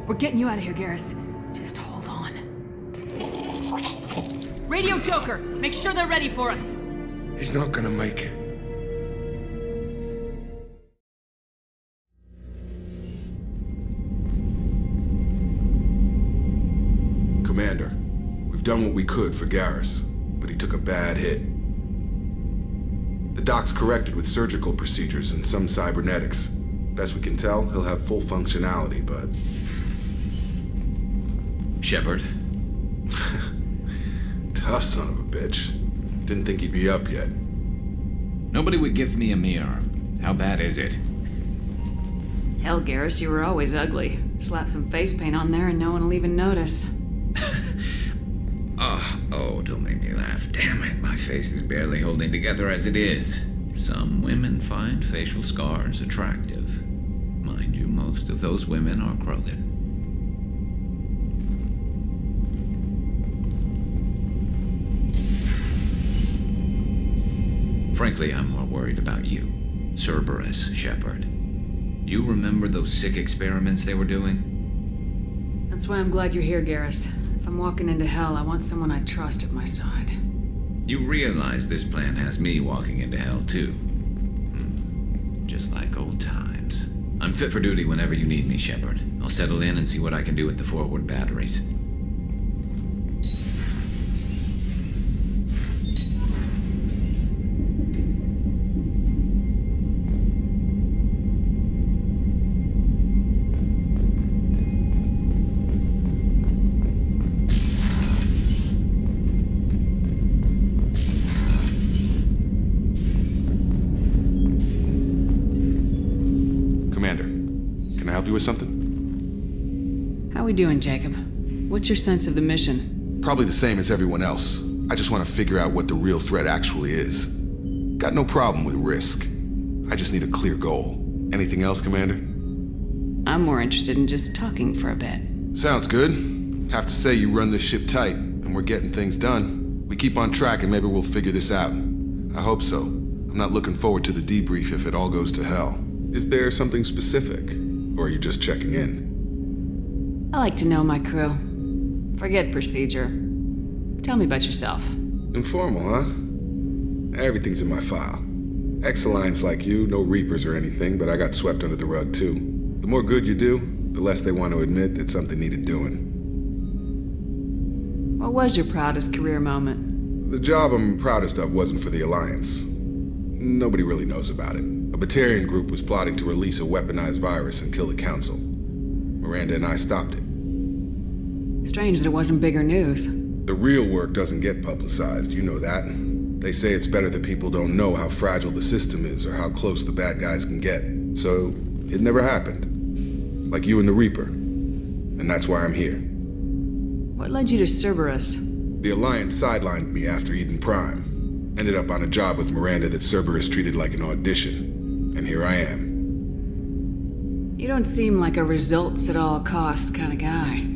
We're getting you out of here, Garrus. Just hold on. Radio Joker, make sure they're ready for us. He's not gonna make it. Commander, we've done what we could for Garrus, but he took a bad hit. The doc's corrected with surgical procedures and some cybernetics. Best we can tell, he'll have full functionality, but... Shepard. Tough son of a bitch. Didn't think he'd be up yet. Nobody would give me a mirror. How bad is it? Hell, Garrus, you were always ugly. Slap some face paint on there and no one will even notice. Oh, don't make me laugh. Damn it, my face is barely holding together as it is. Some women find facial scars attractive. Mind you, most of those women are Krogan. Frankly, I'm more worried about you. Cerberus, Shepard. You remember those sick experiments they were doing? That's why I'm glad you're here, Garrus. If I'm walking into hell, I want someone I trust at my side. You realize this plan has me walking into hell, too. Just like old times. I'm fit for duty whenever you need me, Shepard. I'll settle in and see what I can do with the forward batteries. With something? How we doing, Jacob? What's your sense of the mission? Probably the same as everyone else. I just want to figure out what the real threat actually is. Got no problem with risk. I just need a clear goal. Anything else, Commander? I'm more interested in just talking for a bit. Sounds good. Have to say you run this ship tight, and we're getting things done. We keep on track and maybe we'll figure this out. I hope so. I'm not looking forward to the debrief if it all goes to hell. Is there something specific? Or are you just checking in? I like to know my crew. Forget procedure. Tell me about yourself. Informal, huh? Everything's in my file. Ex-Alliance like you, no Reapers or anything, but I got swept under the rug too. The more good you do, the less they want to admit that something needed doing. What was your proudest career moment? The job I'm proudest of wasn't for the Alliance. Nobody really knows about it. A Batarian group was plotting to release a weaponized virus and kill the Council. Miranda and I stopped it. Strange that it wasn't bigger news. The real work doesn't get publicized, you know that. They say it's better that people don't know how fragile the system is or how close the bad guys can get. So, it never happened. Like you and the Reaper. And that's why I'm here. What led you to Cerberus? The Alliance sidelined me after Eden Prime. Ended up on a job with Miranda that Cerberus treated like an audition. And here I am. You don't seem like a results at all costs kind of guy.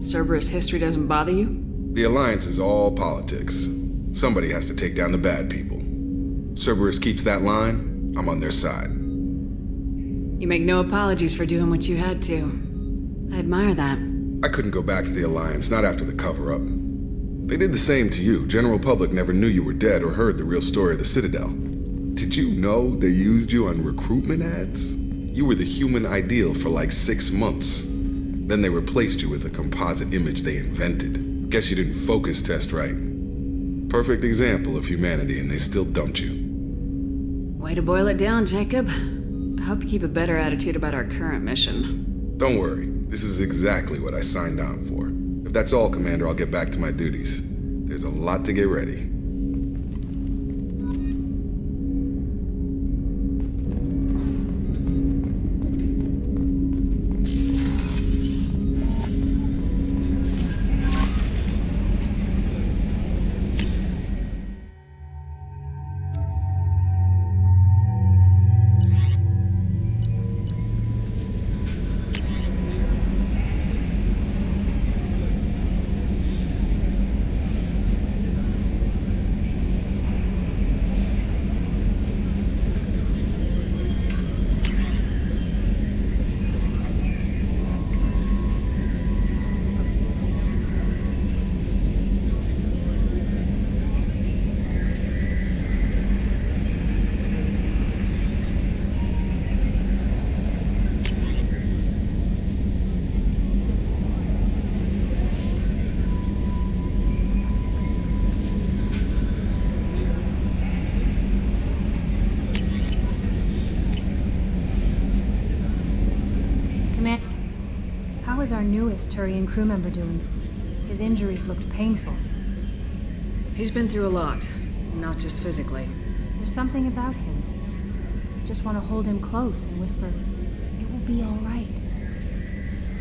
Cerberus history doesn't bother you? The Alliance is all politics. Somebody has to take down the bad people. Cerberus keeps that line, I'm on their side. You make no apologies for doing what you had to. I admire that. I couldn't go back to the Alliance, not after the cover-up. They did the same to you. General public never knew you were dead or heard the real story of the Citadel. Did you know they used you on recruitment ads? You were the human ideal for like 6 months. Then they replaced you with a composite image they invented. Guess you didn't focus test right. Perfect example of humanity, and they still dumped you. Way to boil it down, Jacob. I hope you keep a better attitude about our current mission. Don't worry. This is exactly what I signed on for. If that's all, Commander, I'll get back to my duties. There's a lot to get ready. is our newest Turian crew member doing? His injuries looked painful. He's been through a lot, not just physically. There's something about him. I just want to hold him close and whisper, "It will be all right."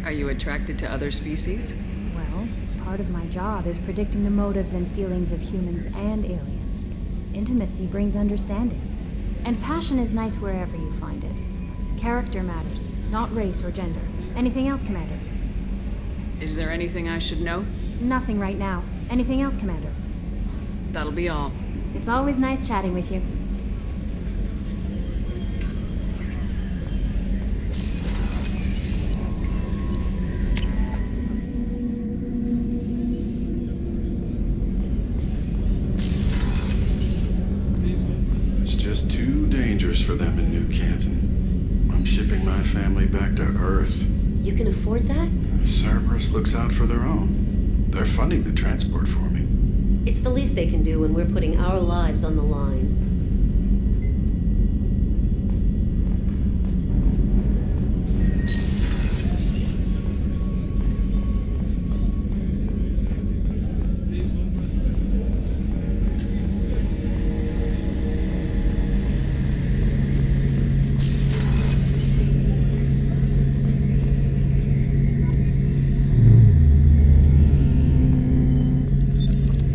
Are you attracted to other species? Well, part of my job is predicting the motives and feelings of humans and aliens. Intimacy brings understanding. And passion is nice wherever you find it. Character matters, not race or gender. Anything else, Commander? Is there anything I should know? Nothing right now. Anything else, Commander? That'll be all. It's always nice chatting with you. It's just too dangerous for them in New Canton. I'm shipping my family back to Earth. You can afford that? Cerberus looks out for their own. They're funding the transport for me. It's the least they can do when we're putting our lives on the line.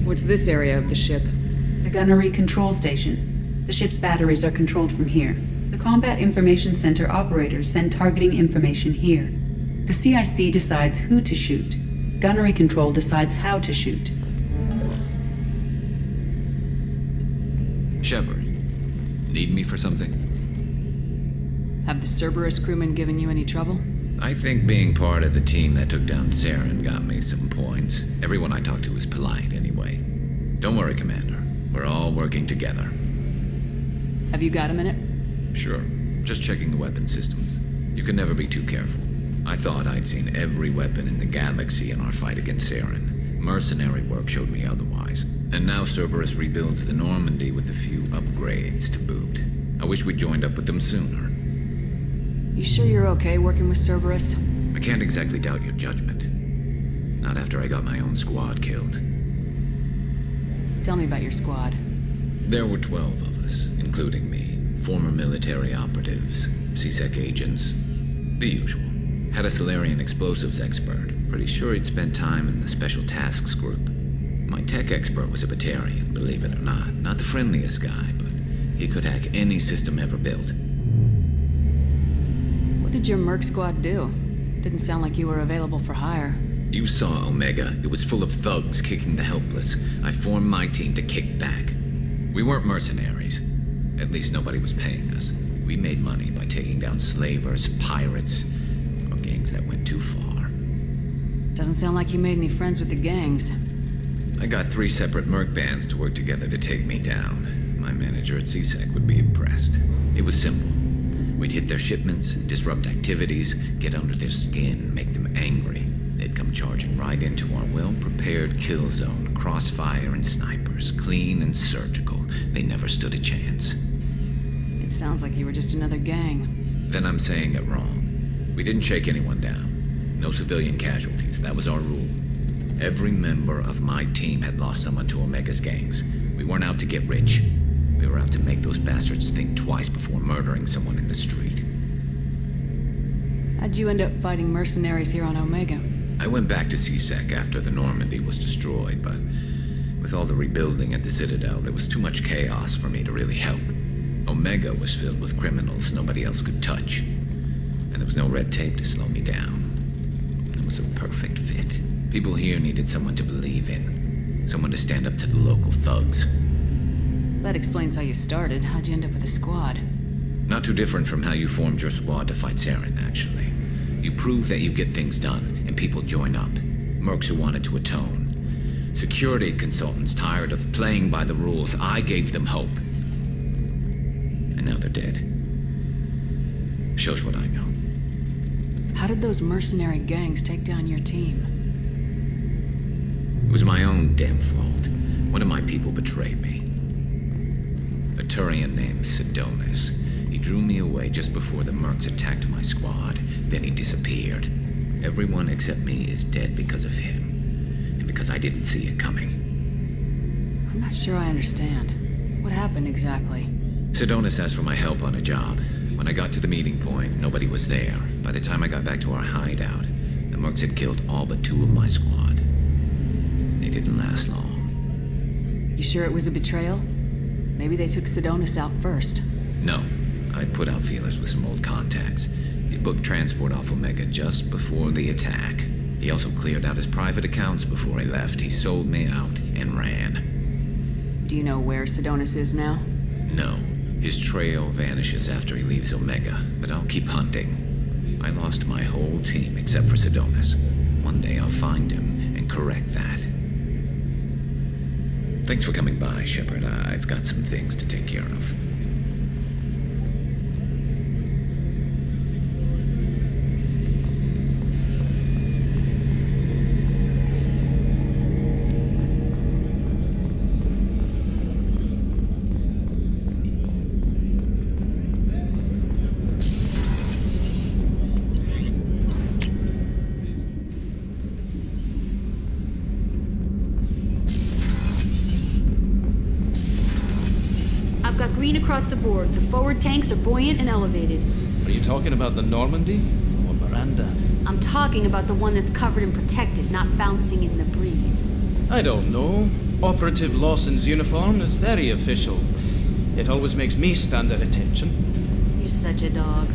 What's this area of the ship? The gunnery control station. The ship's batteries are controlled from here. The Combat Information Center operators send targeting information here. The CIC decides who to shoot. Gunnery control decides how to shoot. Shepard, need me for something? Have the Cerberus crewmen given you any trouble? I think being part of the team that took down Saren got me some points. Everyone I talked to was polite anyway. Don't worry, Commander. We're all working together. Have you got a minute? Sure. Just checking the weapon systems. You can never be too careful. I thought I'd seen every weapon in the galaxy in our fight against Saren. Mercenary work showed me otherwise. And now Cerberus rebuilds the Normandy with a few upgrades to boot. I wish we'd joined up with them sooner. You sure you're okay working with Cerberus? I can't exactly doubt your judgment. Not after I got my own squad killed. Tell me about your squad. There were 12 of us, including me. Former military operatives, CSEC agents, the usual. Had a Solarian explosives expert. Pretty sure he'd spent time in the Special Tasks Group. My tech expert was a Batarian, believe it or not. Not the friendliest guy, but he could hack any system ever built. What did your Merc squad do? Didn't sound like you were available for hire. You saw Omega. It was full of thugs kicking the helpless. I formed my team to kick back. We weren't mercenaries. At least nobody was paying us. We made money by taking down slavers, pirates, or gangs that went too far. Doesn't sound like you made any friends with the gangs. I got 3 separate merc bands to work together to take me down. My manager at CSEC would be impressed. It was simple. We'd hit their shipments, disrupt activities, get under their skin, make them angry. They'd come charging right into our well-prepared kill zone, crossfire and snipers, clean and surgical. They never stood a chance. It sounds like you were just another gang. Then I'm saying it wrong. We didn't shake anyone down. No civilian casualties, that was our rule. Every member of my team had lost someone to Omega's gangs. We weren't out to get rich. We were out to make those bastards think twice before murdering someone in the street. How'd you end up fighting mercenaries here on Omega? I went back to CSEC after the Normandy was destroyed, but with all the rebuilding at the Citadel, there was too much chaos for me to really help. Omega was filled with criminals nobody else could touch, and there was no red tape to slow me down. It was a perfect fit. People here needed someone to believe in, someone to stand up to the local thugs. That explains how you started. How'd you end up with a squad? Not too different from how you formed your squad to fight Saren, actually. You prove that you get things done, and people join up. Mercs who wanted to atone. Security consultants tired of playing by the rules. I gave them hope. And now they're dead. Shows what I know. How did those mercenary gangs take down your team? It was my own damn fault. One of my people betrayed me. A Turian named Sidonis. He drew me away just before the mercs attacked my squad. Then he disappeared. Everyone except me is dead because of him. And because I didn't see it coming. I'm not sure I understand. What happened exactly? Sedonis asked for my help on a job. When I got to the meeting point, nobody was there. By the time I got back to our hideout, the mercs had killed all but 2 of my squad. They didn't last long. You sure it was a betrayal? Maybe they took Sedonis out first. No. I'd put out feelers with some old contacts. He booked transport off Omega just before the attack. He also cleared out his private accounts before he left. He sold me out and ran. Do you know where Sedonis is now? No. His trail vanishes after he leaves Omega, but I'll keep hunting. I lost my whole team except for Sedonis. One day I'll find him and correct that. Thanks for coming by, Shepard. I've got some things to take care of. Green across the board. The forward tanks are buoyant and elevated. Are you talking about the Normandy or Miranda? I'm talking about the one that's covered and protected, not bouncing in the breeze. I don't know. Operative Lawson's uniform is very official. It always makes me stand at attention. You're such a dog.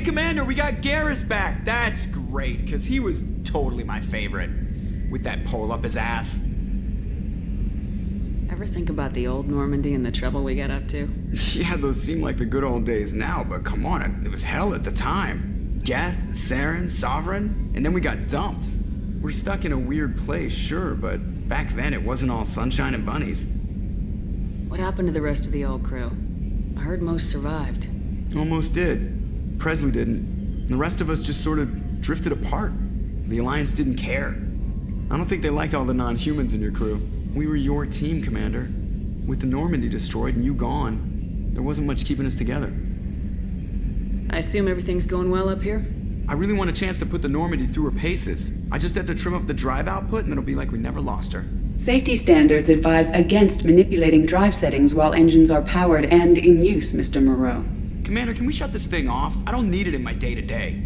Commander, we got Garrus back. That's great, because he was totally my favorite. With that pole up his ass. Ever think about the old Normandy and the trouble we got up to? Yeah, those seem like the good old days now, but come on, it was hell at the time. Geth, Saren, Sovereign, and then we got dumped. We're stuck in a weird place, sure, but back then it wasn't all sunshine and bunnies. What happened to the rest of the old crew? I heard most survived. Almost did. Presley didn't. The rest of us just sort of drifted apart. The Alliance didn't care. I don't think they liked all the non-humans in your crew. We were your team, Commander. With the Normandy destroyed and you gone, there wasn't much keeping us together. I assume everything's going well up here? I really want a chance to put the Normandy through her paces. I just have to trim up the drive output and it'll be like we never lost her. Safety standards advise against manipulating drive settings while engines are powered and in use, Mr. Moreau. Commander, can we shut this thing off? I don't need it in my day-to-day.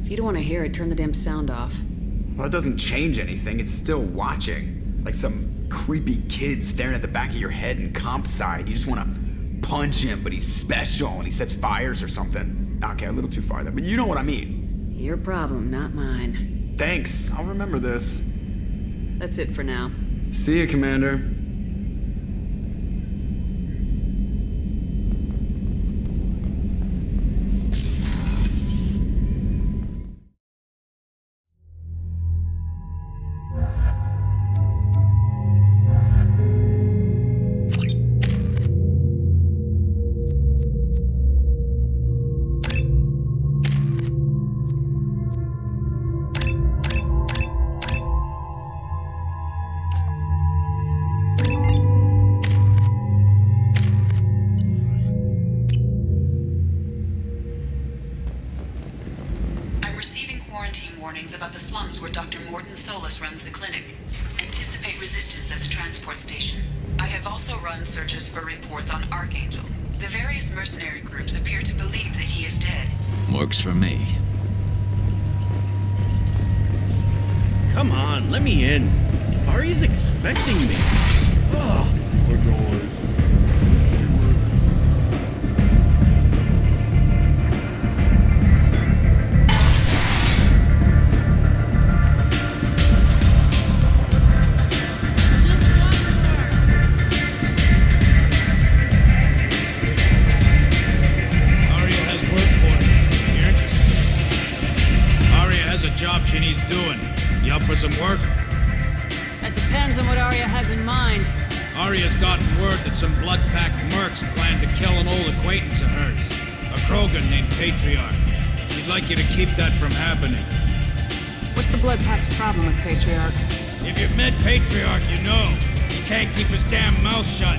If you don't want to hear it, turn the damn sound off. Well, it doesn't change anything. It's still watching. Like some creepy kid staring at the back of your head in comp side. You just want to punch him, but he's special and he sets fires or something. Okay, a little too far there, but you know what I mean. Your problem, not mine. Thanks. I'll remember this. That's it for now. See you, Commander. About the slums where Dr. Morden Solus runs the clinic. Anticipate resistance at the transport station. I have also run searches for reports on Archangel. The various mercenary groups appear to believe that he is dead. Works for me. Come on, let me in. Ari's expecting me. Ugh. reckon he's doing? You up for some work? That depends on what Arya has in mind. Arya's gotten word that some blood-packed mercs plan to kill an old acquaintance of hers. A Krogan named Patriarch. She'd like you to keep that from happening. What's the Blood Pack's problem with Patriarch? If you've met Patriarch, you know. He can't keep his damn mouth shut.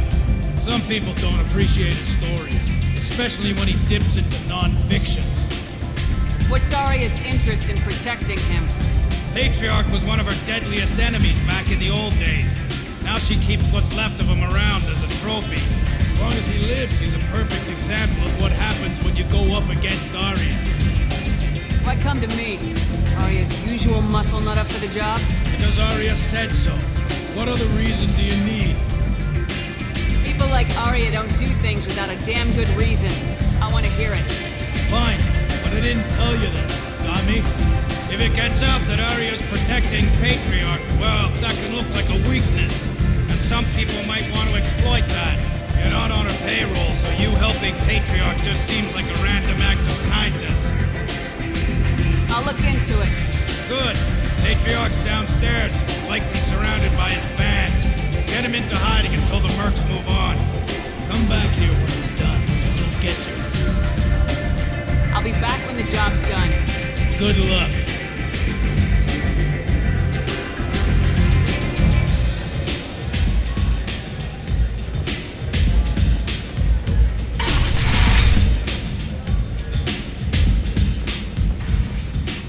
Some people don't appreciate his stories, especially when he dips into non-fiction. What's Arya's interest in protecting him? Patriarch was one of her deadliest enemies back in the old days. Now she keeps what's left of him around as a trophy. As long as he lives, he's a perfect example of what happens when you go up against Arya. Why come to me? Arya's usual muscle not up for the job? Because Arya said so. What other reason do you need? People like Arya don't do things without a damn good reason. I want to hear it. Fine, but I didn't tell you that, dummy. If it gets out that Arya's protecting Patriarch, well, that can look like a weakness. And some people might want to exploit that. You're not on her payroll, so you helping Patriarch just seems like a random act of kindness. I'll look into it. Good. Patriarch's downstairs, likely surrounded by his band. Get him into hiding until the mercs move on. Come back here when he's done. He'll get you. I'll be back when the job's done. Good luck.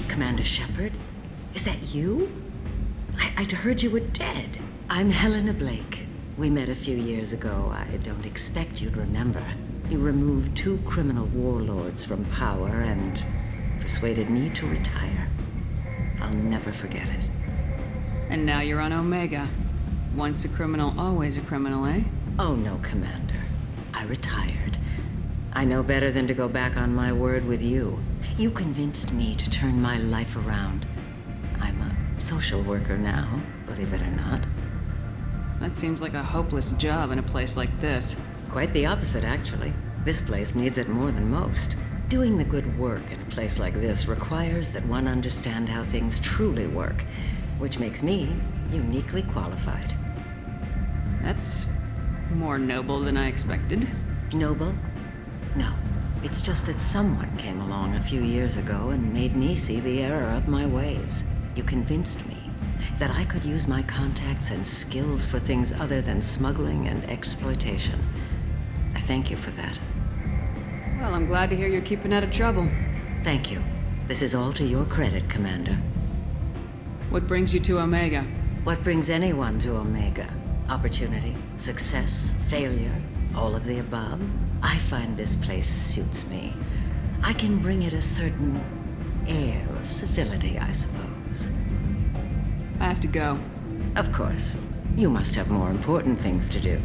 Commander Shepard? Is that you? I'd heard you were dead. I'm Helena Blake. We met a few years ago. I don't expect you'd remember. You removed 2 criminal warlords from power and persuaded me to retire. I'll never forget it. And now you're on Omega. Once a criminal, always a criminal, eh? Oh no, Commander. I retired. I know better than to go back on my word with you. You convinced me to turn my life around. I'm a social worker now, believe it or not. That seems like a hopeless job in a place like this. Quite the opposite, actually. This place needs it more than most. Doing the good work in a place like this requires that one understand how things truly work, which makes me uniquely qualified. That's more noble than I expected. Noble? No. It's just that someone came along a few years ago and made me see the error of my ways. You convinced me that I could use my contacts and skills for things other than smuggling and exploitation. I thank you for that. Well, I'm glad to hear you're keeping out of trouble. Thank you. This is all to your credit, Commander. What brings you to Omega? What brings anyone to Omega? Opportunity, success, failure, all of the above. I find this place suits me. I can bring it a certain air of civility, I suppose. I have to go. Of course. You must have more important things to do.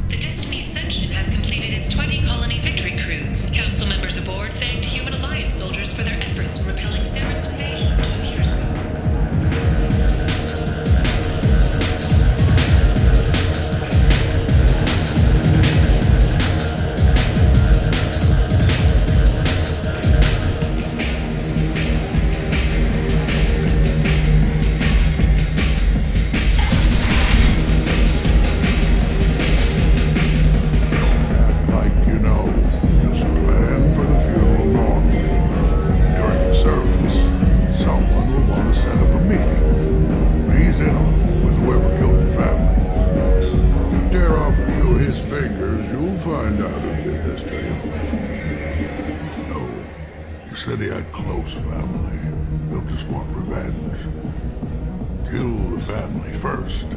The Destiny Ascension has completed its 20-colony victory cruise. Council members aboard thanked Human Alliance soldiers for their efforts in repelling Saren's invasion 2 years ago. Said he had close family. They'll just want revenge. Kill the family first.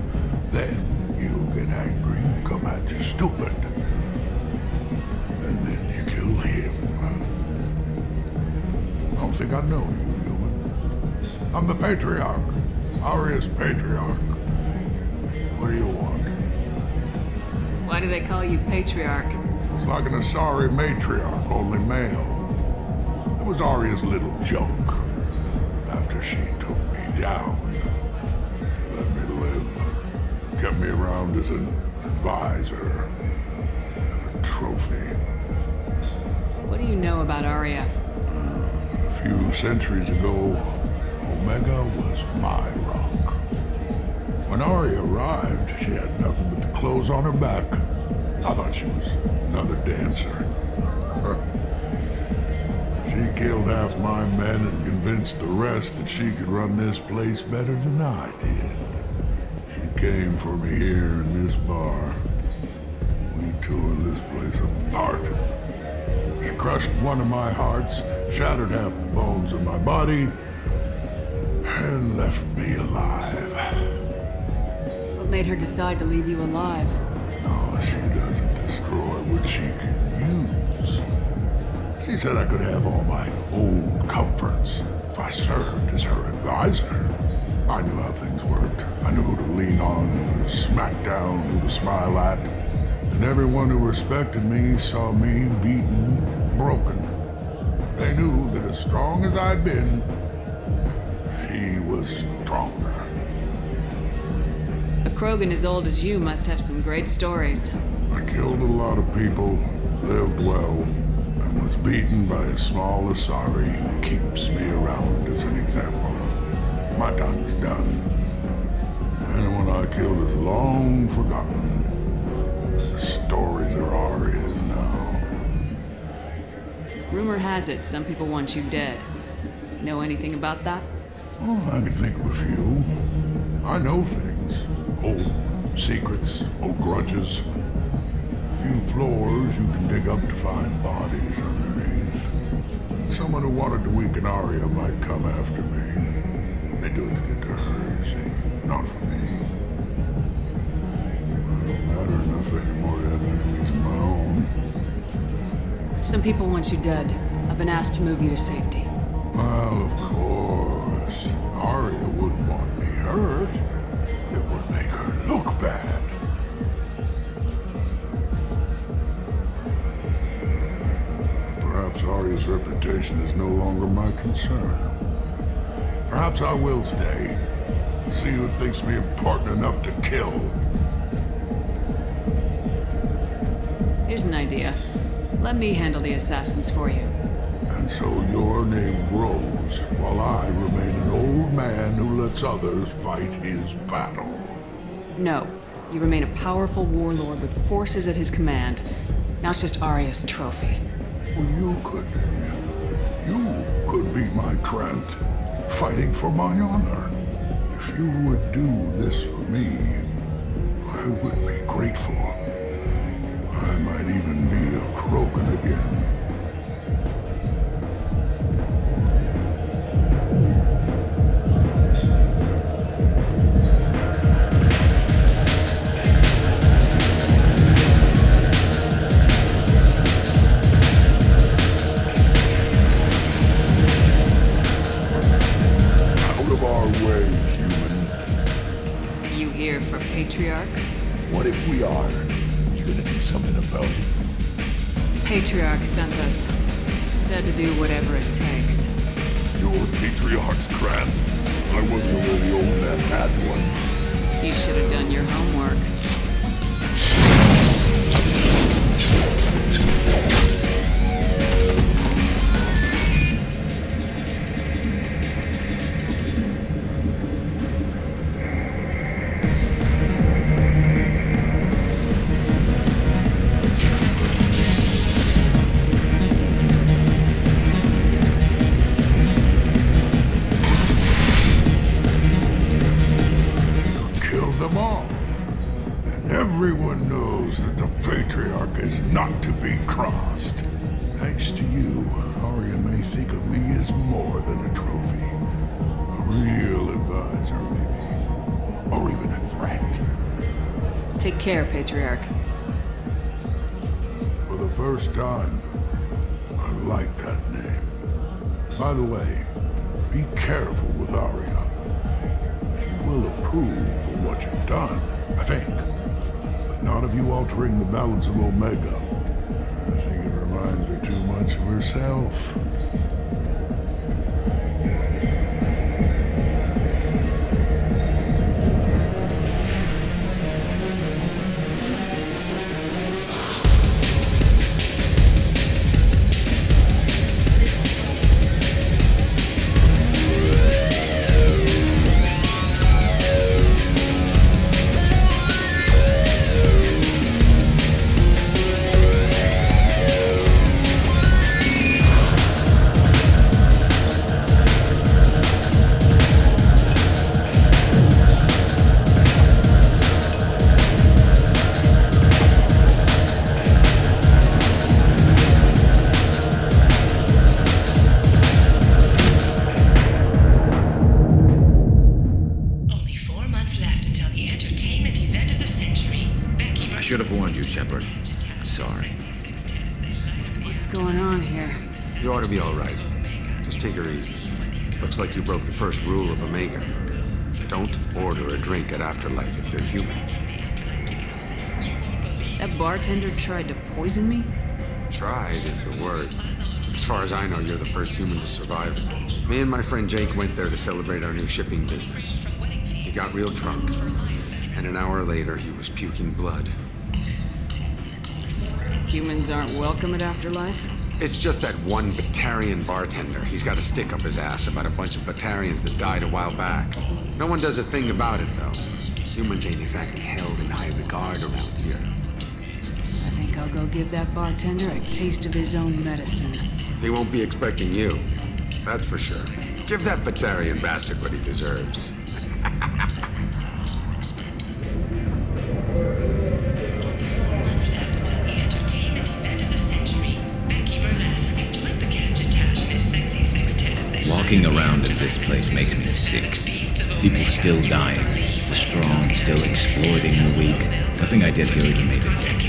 Then you'll get angry, come at you stupid. And then you kill him. I don't think I know you, human. I'm the Patriarch. Arya's Patriarch. What do you want? Why do they call you Patriarch? It's like an Asari matriarch, only male. It was Arya's little joke. After she took me down, let me live. Kept me around as an advisor and a trophy. What What do you know about Arya? A few centuries ago, Omega was my rock. When Arya arrived, she had nothing but the clothes on her back. I thought she was another dancer. She killed half my men and convinced the rest that she could run this place better than I did. She came for me here in this bar. We tore this place apart. She crushed one of my hearts, shattered half the bones of my body, and left me alive. What made her decide to leave you alive? Oh, she doesn't destroy what she can use. She said I could have all my old comforts if I served as her advisor. I knew how things worked. I knew who to lean on, who to smack down, who to smile at. And everyone who respected me saw me beaten, broken. They knew that as strong as I'd been, she was stronger. A Krogan as old as you must have some great stories. I killed a lot of people, lived well, and was beaten by a small Asari who keeps me around as an example. My time is done. Anyone I killed is long forgotten. The stories are Arya's now. Rumor has it some people want you dead. Know anything about that? Oh, I can think of a few. I know things. Old secrets, old grudges. Few floors you can dig up to find bodies underneath. Someone who wanted to weaken Arya might come after me. They do it to get to her, you see, not for me. I don't matter enough anymore to have enemies of my own. Some people want you dead. I've been asked to move you to safety. Well, of course. Arya wouldn't want me hurt. It would make her look bad. Perhaps Arya's reputation is no longer my concern. Perhaps I will stay. See who thinks me important enough to kill. Here's an idea. Let me handle the assassins for you. And so your name grows, while I remain an old man who lets others fight his battle. No. You remain a powerful warlord with forces at his command. Now it's just Arya's trophy. Well, you could be my Cont, fighting for my honor. If you would do this for me, I would be grateful. I might even be a Krogan again. For Patriarch? What if we are? You gonna do something about it? Patriarch sent us. Said to do whatever it takes. Your Patriarch's Cont? I wasn't aware the old man had one. You should have done your homework. Everyone knows that the Patriarch is not to be crossed. Thanks to you, Arya may think of me as more than a trophy. A real advisor, maybe. Or even a threat. Take care, Patriarch. For the first time, I like that name. By the way, be careful with Arya. She will approve of what you've done, I think. Not of you altering the balance of Omega. I think it reminds her too much of herself. Shepard. I'm sorry. What's going on here? You ought to be all right. Just take her easy. Looks like you broke the first rule of Omega. Don't order a drink at Afterlife if you're human. That bartender tried to poison me? Tried is the word. As far as I know, you're the first human to survive it. Me and my friend Jake went there to celebrate our new shipping business. He got real drunk, and an hour later he was puking blood. Humans aren't welcome at Afterlife? It's just that one Batarian bartender. He's got a stick up his ass about a bunch of Batarians that died a while back. No one does a thing about it, though. Humans ain't exactly held in high regard around here. I think I'll go give that bartender a taste of his own medicine. He won't be expecting you. That's for sure. Give that Batarian bastard what he deserves. Walking around in this place makes me sick. People still dying. The strong still exploiting the weak. Nothing I did here even made a difference.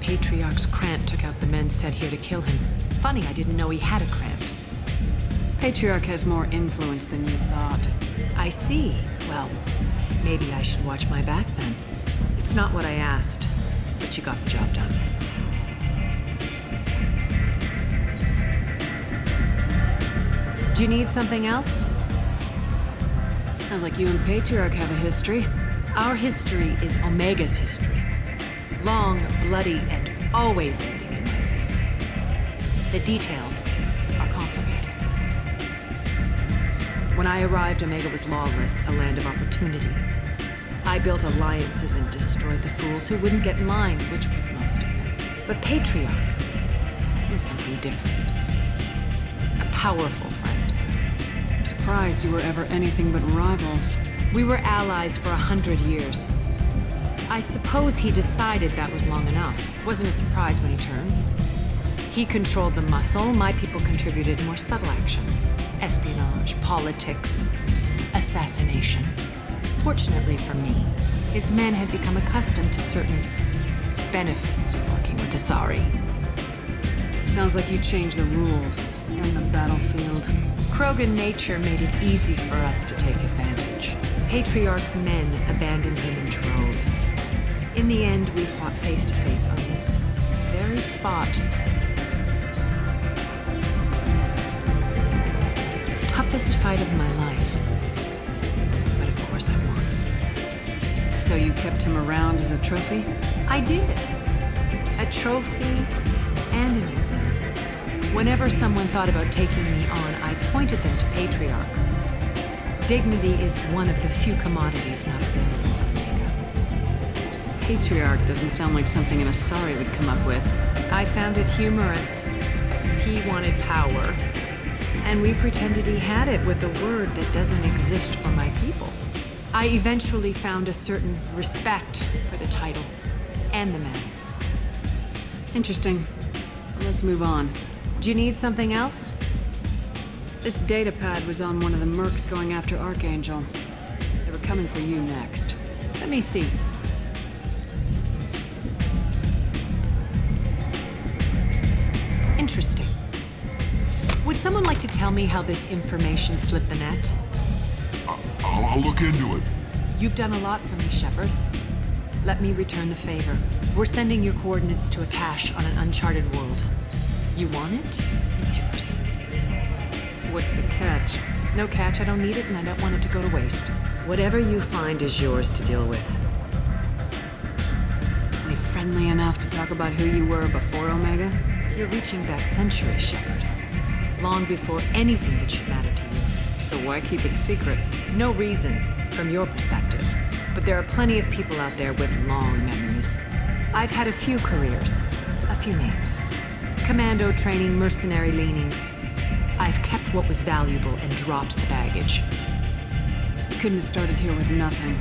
Patriarch's Cont took out the men sent here to kill him. Funny, I didn't know he had a Cont. Patriarch has more influence than you thought. I see. Well, maybe I should watch my back then. It's not what I asked, but you got the job done. Do you need something else? Sounds like you and Patriarch have a history. Our history is Omega's history. Long, bloody, and always ending in my favor. The details are complicated. When I arrived, Omega was lawless, a land of opportunity. I built alliances and destroyed the fools who wouldn't get in line, which was most of them. But Patriarch was something different. A powerful friend. I'm surprised you were ever anything but rivals. We were allies for 100 years. I suppose he decided that was long enough. Wasn't a surprise when he turned. He controlled the muscle. My people contributed more subtle action. Espionage, politics, assassination. Fortunately for me, his men had become accustomed to certain benefits of working with the Sahri. Sounds like you changed the rules on the battlefield. Krogan nature made it easy for us to take advantage. Patriarch's men abandoned him in droves. In the end, we fought face to face on this very spot. The toughest fight of my life. But of course I won. So you kept him around as a trophy? I did. A trophy and an example. Whenever someone thought about taking me on, I pointed them to Patriarch. Dignity is one of the few commodities not available on Omega. Patriarch doesn't sound like something an Asari would come up with. I found it humorous. He wanted power, and we pretended he had it with a word that doesn't exist for my people. I eventually found a certain respect for the title and the man. Interesting. Let's move on. Do you need something else? This datapad was on one of the mercs going after Archangel. They were coming for you next. Let me see. Interesting. Would someone like to tell me how this information slipped the net? I'll look into it. You've done a lot for me, Shepard. Let me return the favor. We're sending your coordinates to a cache on an uncharted world. You want it? It's yours. What's the catch? No catch. I don't need it, and I don't want it to go to waste. Whatever you find is yours to deal with. Are you friendly enough to talk about who you were before Omega? You're reaching back centuries, Shepard. Long before anything that should matter to you. So why keep it secret? No reason, from your perspective. But there are plenty of people out there with long memories. I've had a few careers, a few names. Commando training, mercenary leanings. I've kept what was valuable and dropped the baggage. You couldn't have started here with nothing.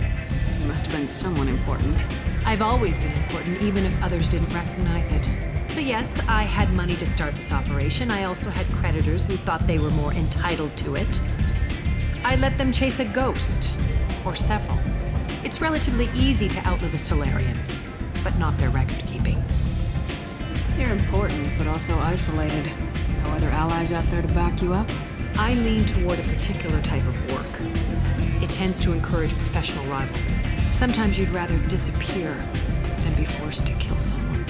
You must have been someone important. I've always been important, even if others didn't recognize it. So yes, I had money to start this operation. I also had creditors who thought they were more entitled to it. I let them chase a ghost, or several. It's relatively easy to outlive a Solarian, but not their record-keeping. You're important, but also isolated. No other allies out there to back you up? I lean toward a particular type of work. It tends to encourage professional rivalry. Sometimes you'd rather disappear than be forced to kill someone.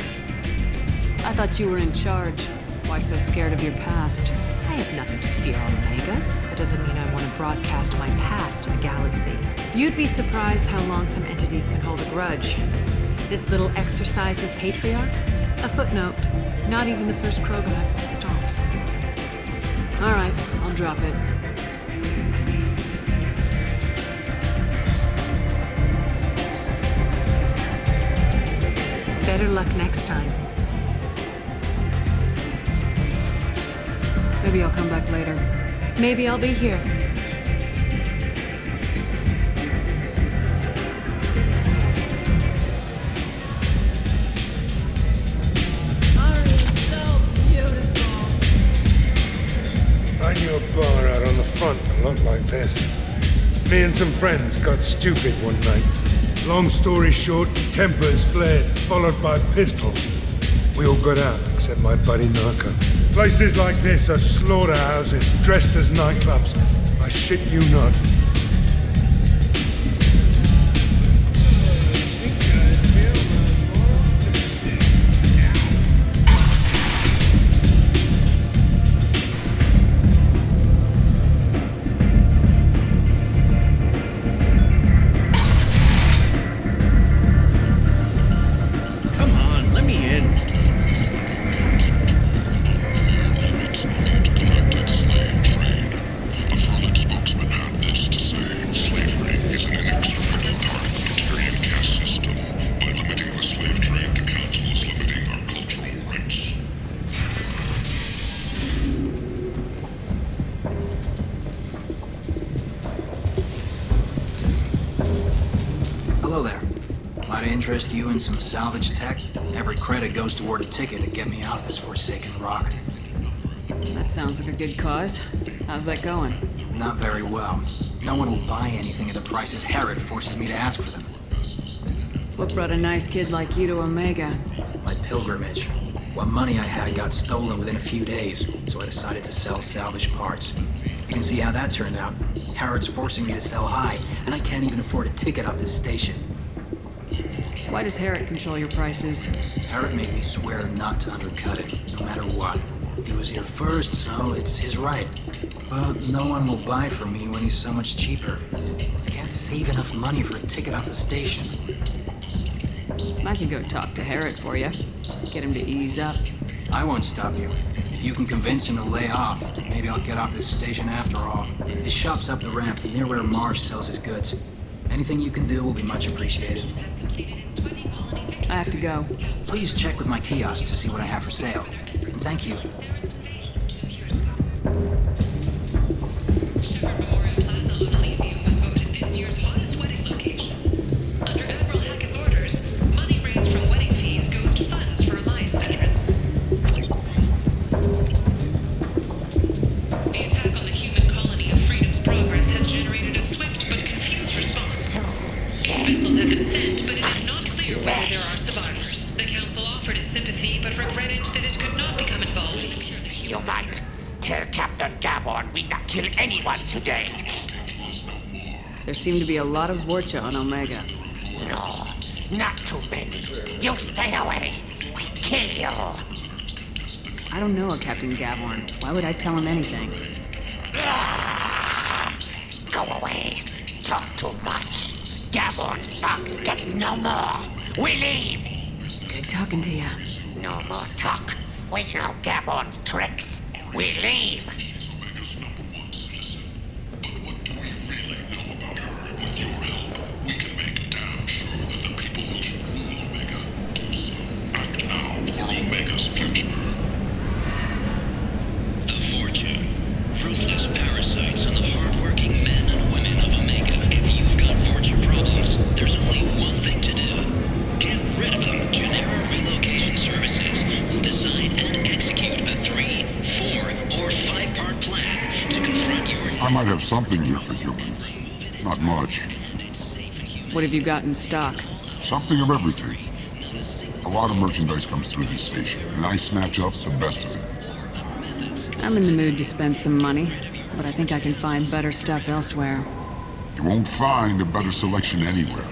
I thought you were in charge. Why so scared of your past? I have nothing to fear on Omega. That doesn't mean I want to broadcast my past to the galaxy. You'd be surprised how long some entities can hold a grudge. This little exercise with Patriarch? A footnote. Not even the first Krogan I've pissed off. All right, I'll drop it. Better luck next time. Maybe I'll come back later. Maybe I'll be here. I knew a bar out on the front that looked like this. Me and some friends got stupid one night. Long story short, tempers flared, followed by pistols. We all got out, except my buddy Narco. Places like this are slaughterhouses, dressed as nightclubs. I shit you not. Interest you in some salvage tech? Every credit goes toward a ticket to get me off this forsaken rock. That sounds like a good cause. How's that going? Not very well. No one will buy anything at the prices Herod forces me to ask for them. What brought a nice kid like you to Omega? My pilgrimage. What money I had got stolen within a few days, so I decided to sell salvage parts. You can see how that turned out. Herod's forcing me to sell high, and I can't even afford a ticket off this station. Why does Herod control your prices? Herod made me swear not to undercut it, no matter what. He was here first, so it's his right. But no one will buy from me when he's so much cheaper. I can't save enough money for a ticket off the station. I could go talk to Herrick for you. Get him to ease up. I won't stop you. If you can convince him to lay off, maybe I'll get off this station after all. His shop's up the ramp, near where Marsh sells his goods. Anything you can do will be much appreciated. I have to go. Please check with my kiosk to see what I have for sale. And thank you. Today. There seem to be a lot of Vorcha on Omega. No, not too many. You stay away. We kill you. I don't know a Captain Gavorn. Why would I tell him anything? Go away. Talk too much. Gavorn's thugs get no more. We leave. Good talking to you. No more talk. We know Gavorn's tricks. We leave. Ruthless parasites and the hard-working men and women of Omega. If you've got Vorcha problems, there's only one thing to do. Get rid of them. Genera Relocation Services will design and execute a 3, 4, or 5-part plan to confront your... I might have something here for humans. Not much. What have you got in stock? Something of everything. A lot of merchandise comes through this station, and I snatch up the best of it. I'm in the mood to spend some money, but I think I can find better stuff elsewhere. You won't find a better selection anywhere.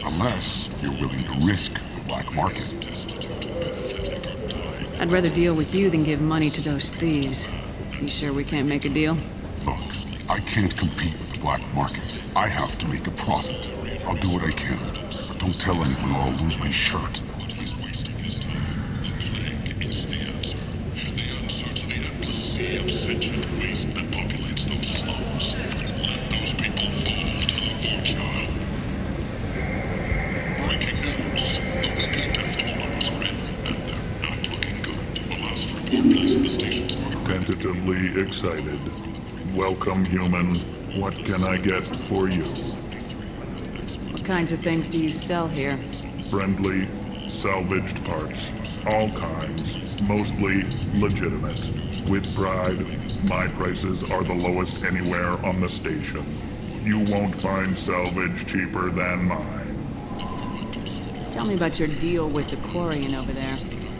Unless you're willing to risk the black market. I'd rather deal with you than give money to those thieves. You sure we can't make a deal? Look, I can't compete with the black market. I have to make a profit. I'll do what I can, but don't tell anyone or I'll lose my shirt. Of sentient waste that populates those slums. Let those people fall to the Vorcha. Breaking news. The weekend has tolerance red, and they're not looking good. The last report placed the station's Tentatively excited. Welcome, human. What can I get for you? What kinds of things do you sell here? Friendly, salvaged parts. All kinds. Mostly legitimate. With pride, my prices are the lowest anywhere on the station. You won't find salvage cheaper than mine. Tell me about your deal with the Quarian over there.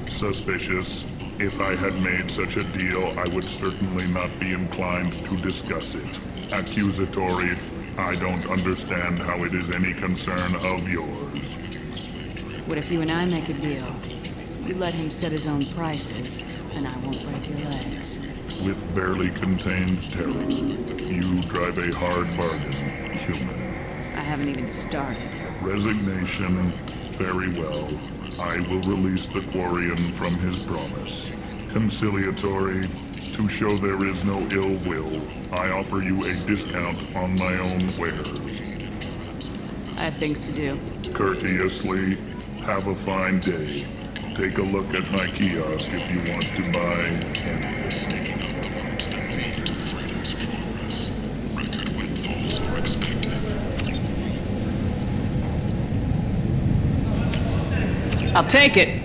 Suspicious. If I had made such a deal, I would certainly not be inclined to discuss it. Accusatory. I don't understand how it is any concern of yours. What if you and I make a deal? You let him set his own prices, and I won't break your legs. With barely contained terror, you drive a hard bargain, human. I haven't even started. Resignation. Very well. I will release the Quarian from his promise. Conciliatory. To show there is no ill will, I offer you a discount on my own wares. I have things to do. Courteously. Have a fine day. Take a look at my kiosk if you want to buy anything. Record windfalls are expected. I'll take it.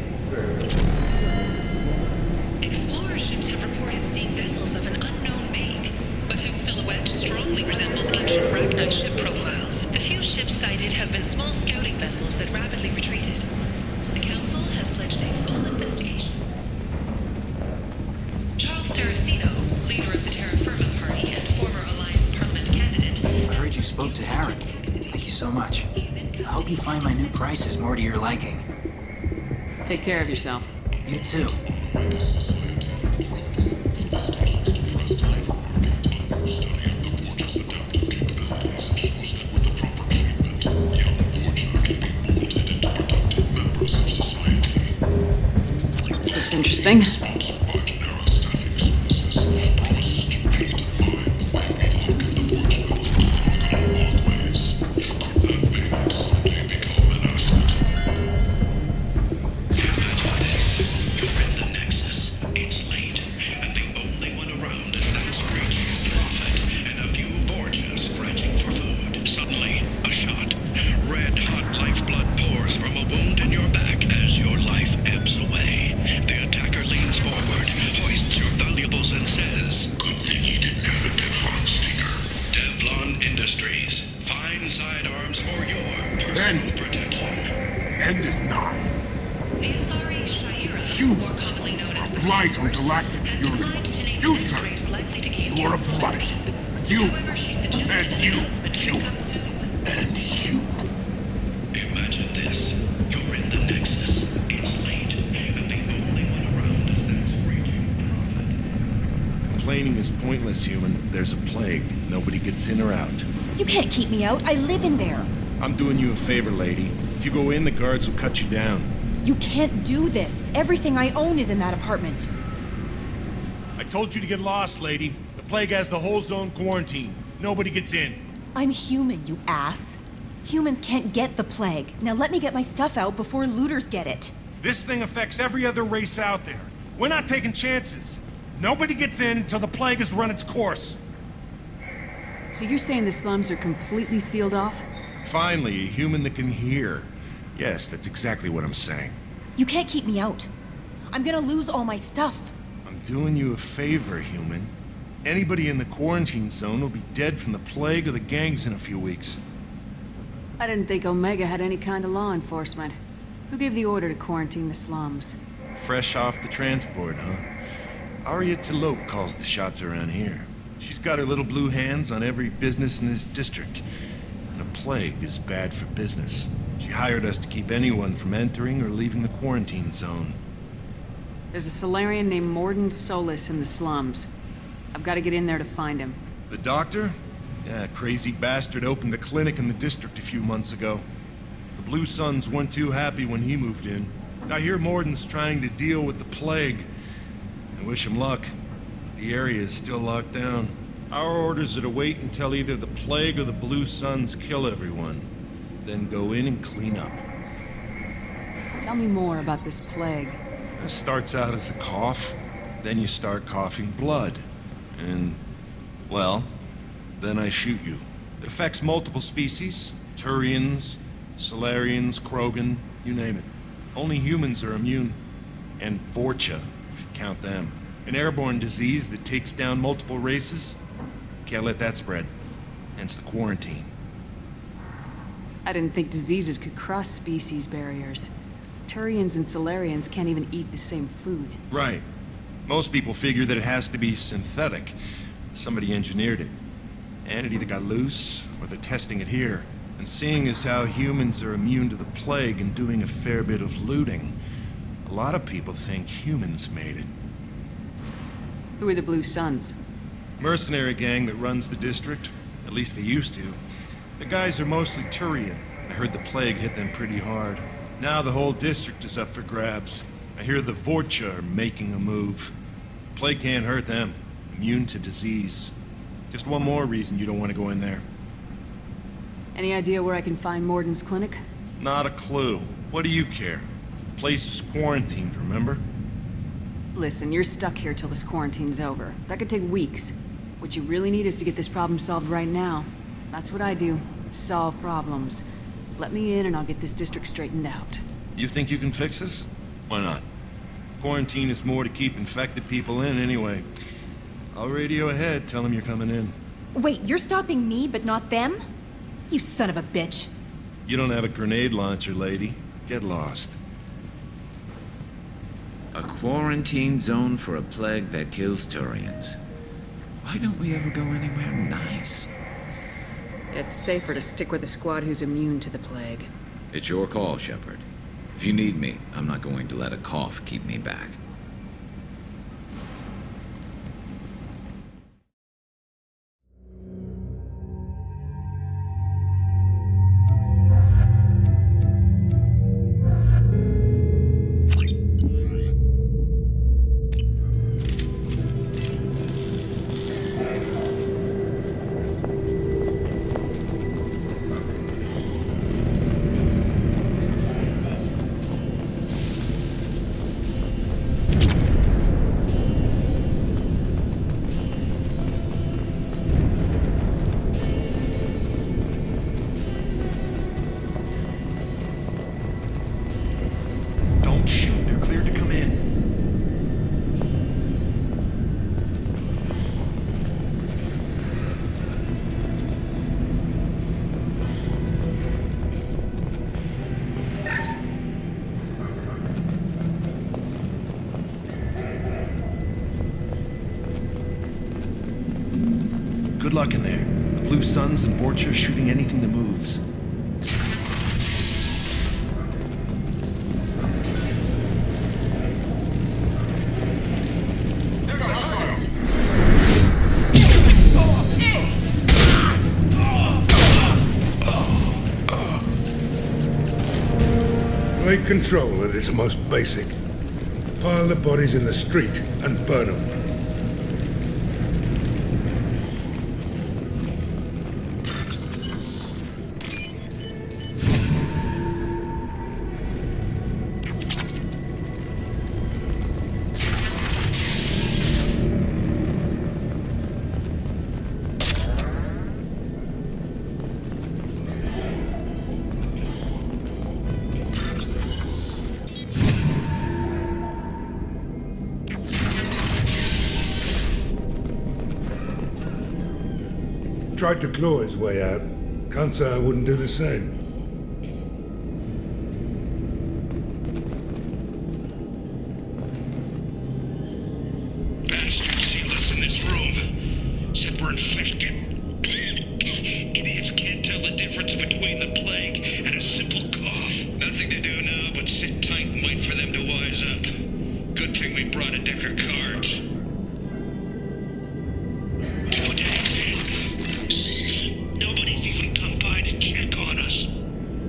Explorer ships have reported seeing vessels of an unknown make, but whose silhouette strongly resembles ancient Ragnar ship profiles. The few ships sighted have been small scouting vessels that rapidly retreated. The Council has pledged a full investigation. Charles Saraceno, leader of the Terra Firma Party and former Alliance Parliament candidate. I heard you spoke to Herrick. Thank you so much. I hope you find my new prices more to your liking. Take care of yourself. You too. interesting. Human, there's a plague. Nobody gets in or out. You can't keep me out. I live in there. I'm doing you a favor, lady. If you go in, the guards will cut you down. You can't do this. Everything I own is in that apartment. I told you to get lost, lady. The plague has the whole zone quarantined. Nobody gets in. I'm human, you ass. Humans can't get the plague. Now let me get my stuff out before looters get it. This thing affects every other race out there. We're not taking chances. Nobody gets in until the plague has run its course. So you're saying the slums are completely sealed off? Finally, a human that can hear. Yes, that's exactly what I'm saying. You can't keep me out. I'm gonna lose all my stuff. I'm doing you a favor, human. Anybody in the quarantine zone will be dead from the plague or the gangs in a few weeks. I didn't think Omega had any kind of law enforcement. Who gave the order to quarantine the slums? Fresh off the transport, huh? Arya Talope calls the shots around here. She's got her little blue hands on every business in this district. And a plague is bad for business. She hired us to keep anyone from entering or leaving the quarantine zone. There's a Solarian named Morden Solis in the slums. I've got to get in there to find him. The doctor? Yeah, crazy bastard opened a clinic in the district a few months ago. The Blue Suns weren't too happy when he moved in. I hear Morden's trying to deal with the plague. I wish him luck. The area is still locked down. Our orders are to wait until either the plague or the Blue Suns kill everyone. Then go in and clean up. Tell me more about this plague. It starts out as a cough. Then you start coughing blood. And, well, then I shoot you. It affects multiple species. Turians, Solarians, Krogan, you name it. Only humans are immune. And Vorcha, if you count them. An airborne disease that takes down multiple races. Can't let that spread. Hence the quarantine. I didn't think diseases could cross species barriers. Turians and Solarians can't even eat the same food. Right. Most people figure that it has to be synthetic. Somebody engineered it. And it either got loose, or they're testing it here. And seeing as how humans are immune to the plague and doing a fair bit of looting, a lot of people think humans made it. Who are the Blue Suns? Mercenary gang that runs the district. At least they used to. The guys are mostly Turian. I heard the plague hit them pretty hard. Now the whole district is up for grabs. I hear the Vorcha are making a move. Plague can't hurt them. Immune to disease. Just one more reason you don't want to go in there. Any idea where I can find Morden's clinic? Not a clue. What do you care? The place is quarantined, remember? Listen, you're stuck here till this quarantine's over. That could take weeks. What you really need is to get this problem solved right now. That's what I do. Solve problems. Let me in and I'll get this district straightened out. You think you can fix this? Why not? Quarantine is more to keep infected people in anyway. I'll radio ahead, tell them you're coming in. Wait, you're stopping me, but not them? You son of a bitch. You don't have a grenade launcher, lady. Get lost. A quarantine zone for a plague that kills Turians. Why don't we ever go anywhere nice? It's safer to stick with a squad who's immune to the plague. It's your call, Shepard. If you need me, I'm not going to let a cough keep me back. Good luck in there. The Blue Suns and Vorcha shooting anything that moves. Plague control at its most basic. Pile the bodies in the street and burn them. Tried to claw his way out. Can't say I wouldn't do the same. Bastards sealed us in this room. Said we're infected. Idiots can't tell the difference between the plague and a simple cough. Nothing to do now but sit tight and wait for them to wise up. Good thing we brought a deck of cards. Nobody's even come by to check on us.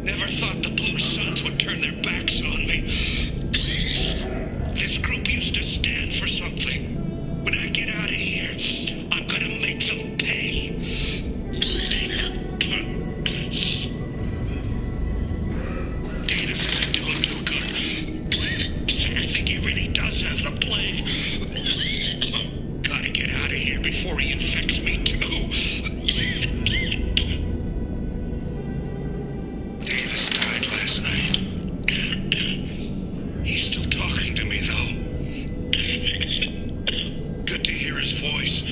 Never thought the Blue Suns would turn their backs on me. This group used to stand for something. When I get out of here, I'm gonna make them pay. Davis isn't doing too good. I think he really does have the plague. Gotta get out of here before he infects me too. Davis died last night. He's still talking to me, though. Good to hear his voice.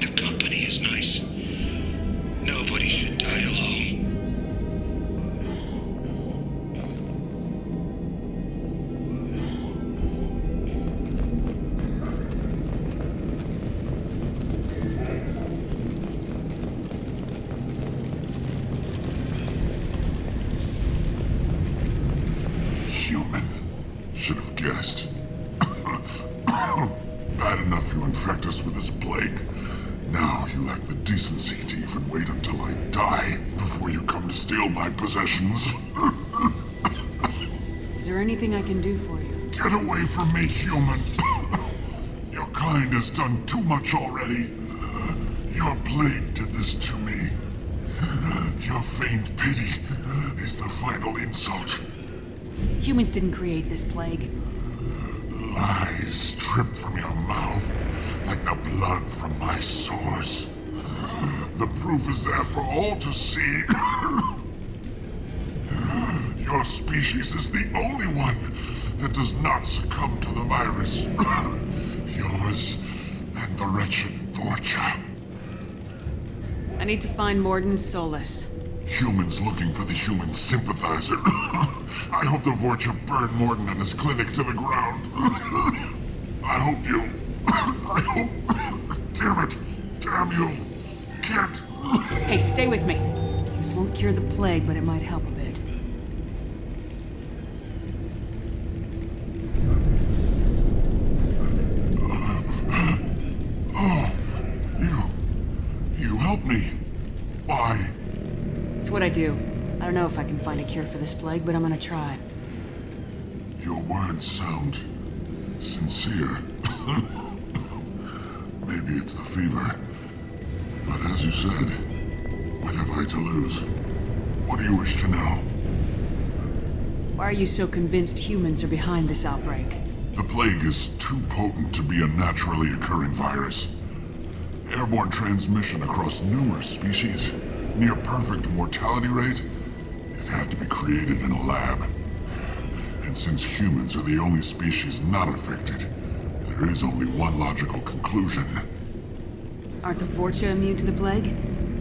The company is nice. Nobody should die alone. Human. Should have guessed. Bad enough you infect us with this plague. Now you lack the decency to even wait until I die before you come to steal my possessions. Is there anything I can do for you? Get away from me, human. Your kind has done too much already. Your plague did this to me. Your feigned pity is the final insult. Humans didn't create this plague. Lies drip from your mouth like the blood from my source. The proof is there for all to see. Your species is the only one that does not succumb to the virus. Yours and the wretched Vorcha. I need to find Morden Solus. Humans looking for the human sympathizer. I hope the Vorcha burned Morden and his clinic to the ground. I hope you... I hope... Damn it. Damn you. Can't... Hey, stay with me. This won't cure the plague, but it might help a bit. Oh, you helped me. Why? It's what I do. I don't know if I can find a cure for this plague, but I'm gonna try. Your words sound sincere. Maybe it's the fever. But as you said, what have I to lose? What do you wish to know? Why are you so convinced humans are behind this outbreak? The plague is too potent to be a naturally occurring virus. Airborne transmission across numerous species, near perfect mortality rate. It had to be created in a lab. And since humans are the only species not affected, there is only one logical conclusion. Aren't the Vorcha immune to the plague?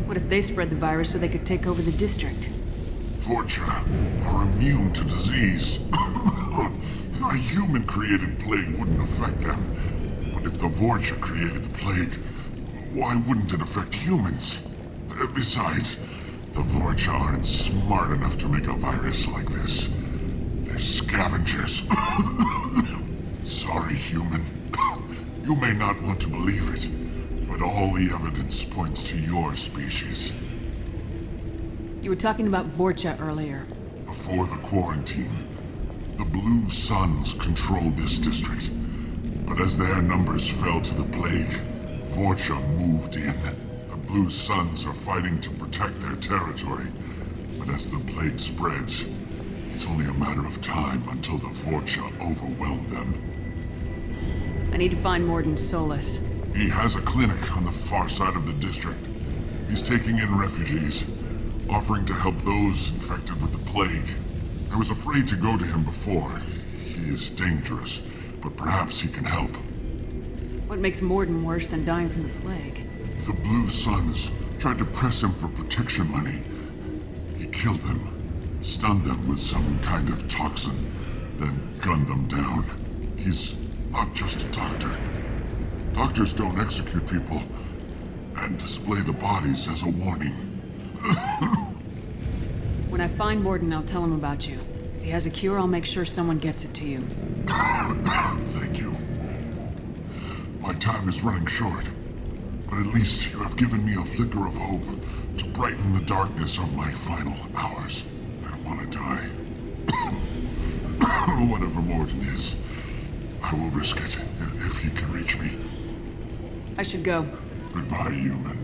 What if they spread the virus so they could take over the district? Vorcha are immune to disease. A human-created plague wouldn't affect them. But if the Vorcha created the plague, Why wouldn't it affect humans? Besides, the Vorcha aren't smart enough to make a virus like this. They're scavengers. Sorry, human. You may not want to believe it, but all the evidence points to your species. You were talking about Vorcha earlier. Before the quarantine, the Blue Suns controlled this district. But as their numbers fell to the plague, Vorcha moved in. The Blue Suns are fighting to protect their territory. But as the plague spreads, it's only a matter of time until the Vorcha overwhelm them. I need to find Morden Solus. He has a clinic on the far side of the district. He's taking in refugees, offering to help those infected with the plague. I was afraid to go to him before. He is dangerous, but perhaps he can help. What makes Morden worse than dying from the plague? The Blue Suns tried to press him for protection money. He killed them, stunned them with some kind of toxin, then gunned them down. He's not just a doctor. Doctors don't execute people and display the bodies as a warning. When I find Morden, I'll tell him about you. If he has a cure, I'll make sure someone gets it to you. Thank you. My time is running short, but at least you have given me a flicker of hope to brighten the darkness of my final hours. I don't want to die. Whatever Morden is, I will risk it if he can reach me. I should go. Goodbye, human.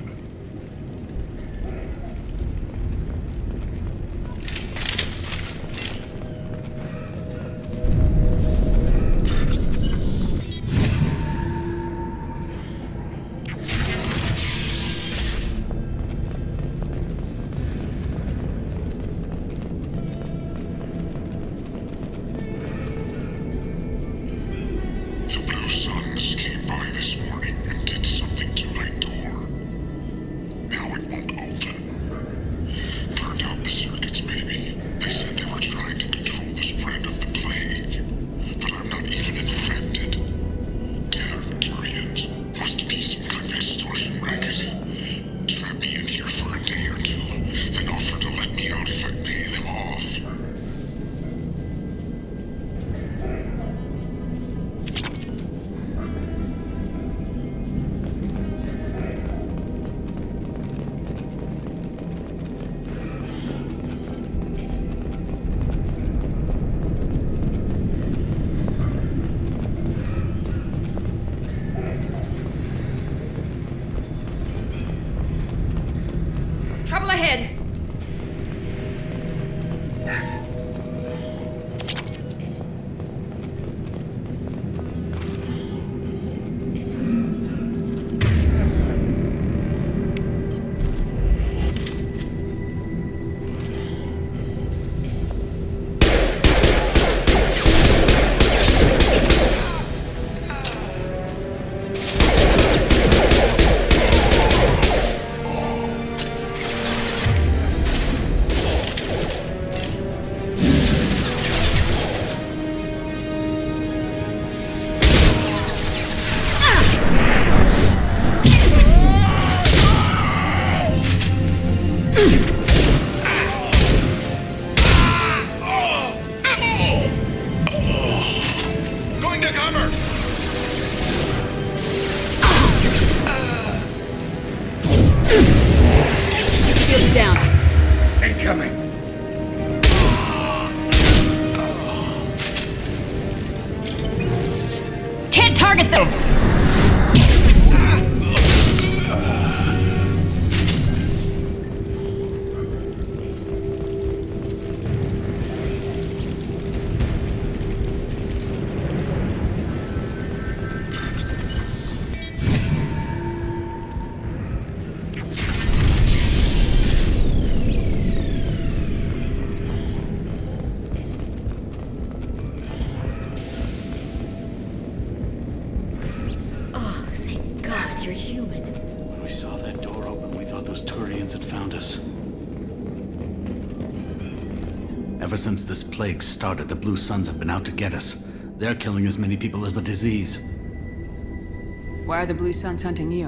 Trouble ahead! Target them! Ever since this plague started, the Blue Suns have been out to get us. They're killing as many people as the disease. Why are the Blue Suns hunting you?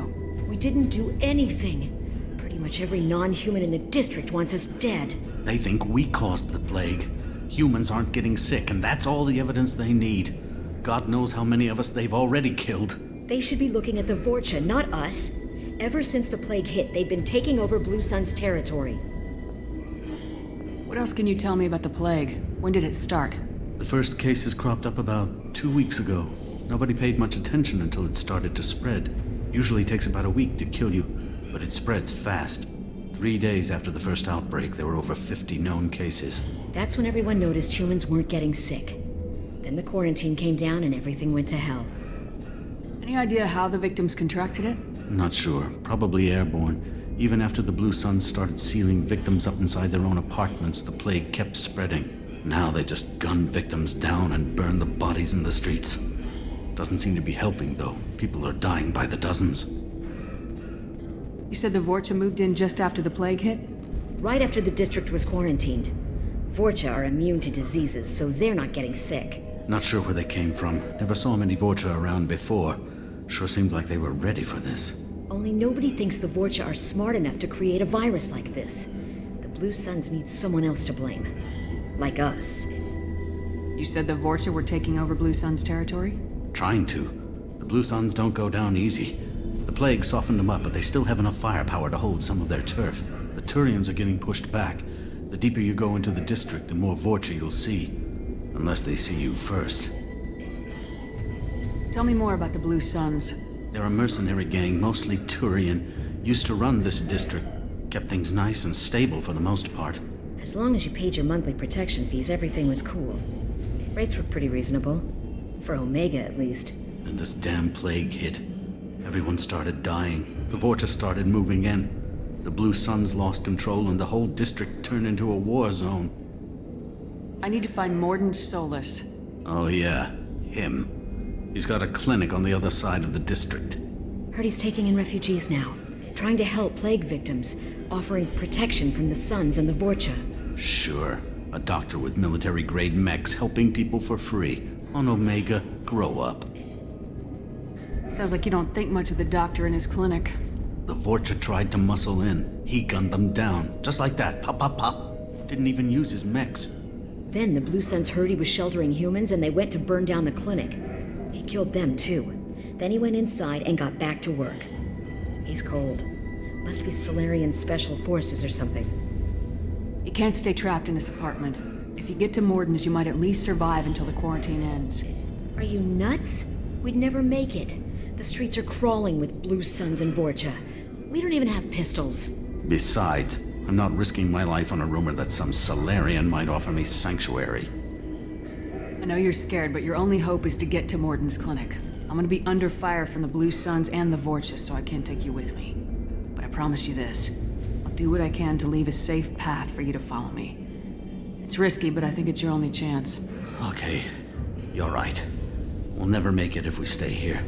We didn't do anything. Pretty much every non-human in the district wants us dead. They think we caused the plague. Humans aren't getting sick, and that's all the evidence they need. God knows how many of us they've already killed. They should be looking at the Vorcha, not us. Ever since the plague hit, they've been taking over Blue Sun's territory. What else can you tell me about the plague? When did it start? The first cases cropped up about 2 weeks ago. Nobody paid much attention until it started to spread. Usually takes about a week to kill you, but it spreads fast. 3 days after the first outbreak, there were over 50 known cases. That's when everyone noticed humans weren't getting sick. Then the quarantine came down and everything went to hell. Any idea how the victims contracted it? Not sure. Probably airborne. Even after the Blue Suns started sealing victims up inside their own apartments, the plague kept spreading. Now they just gun victims down and burn the bodies in the streets. Doesn't seem to be helping, though. People are dying by the dozens. You said the Vorcha moved in just after the plague hit? Right after the district was quarantined. Vorcha are immune to diseases, so they're not getting sick. Not sure where they came from. Never saw many Vorcha around before. Sure seemed like they were ready for this. Only nobody thinks the Vorcha are smart enough to create a virus like this. The Blue Suns need someone else to blame. Like us. You said the Vorcha were taking over Blue Sun's territory? Trying to. The Blue Suns don't go down easy. The plague softened them up, but they still have enough firepower to hold some of their turf. The Turians are getting pushed back. The deeper you go into the district, the more Vorcha you'll see. Unless they see you first. Tell me more about the Blue Suns. They're a mercenary gang, mostly Turian. Used to run this district. Kept things nice and stable for the most part. As long as you paid your monthly protection fees, everything was cool. Rates were pretty reasonable. For Omega, at least. And this damn plague hit. Everyone started dying. The Vorcha started moving in. The Blue Suns lost control and the whole district turned into a war zone. I need to find Morden Solus. Oh yeah, him. He's got a clinic on the other side of the district. Heard he's taking in refugees now. Trying to help plague victims. Offering protection from the Suns and the Vorcha. Sure. A doctor with military-grade mechs helping people for free. On Omega, grow up. Sounds like you don't think much of the doctor in his clinic. The Vorcha tried to muscle in. He gunned them down. Just like that. Pop, pop, pop. Didn't even use his mechs. Then the Blue Suns heard he was sheltering humans and they went to burn down the clinic. He killed them too. Then he went inside and got back to work. He's cold. Must be Solarian Special Forces or something. You can't stay trapped in this apartment. If you get to Morden's, you might at least survive until the quarantine ends. Are you nuts? We'd never make it. The streets are crawling with Blue Suns and Vorcha. We don't even have pistols. Besides, I'm not risking my life on a rumor that some Solarian might offer me sanctuary. I know you're scared, but your only hope is to get to Morden's clinic. I'm gonna be under fire from the Blue Suns and the Vorcha, so I can't take you with me. But I promise you this. I'll do what I can to leave a safe path for you to follow me. It's risky, but I think it's your only chance. Okay, you're right. We'll never make it if we stay here.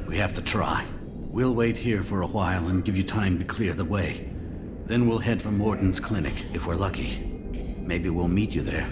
We have to try. We'll wait here for a while and give you time to clear the way. Then we'll head for Morden's clinic, if we're lucky. Maybe we'll meet you there.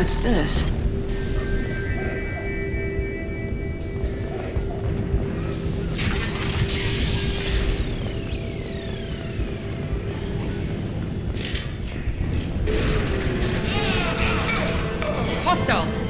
What's this? Hostiles!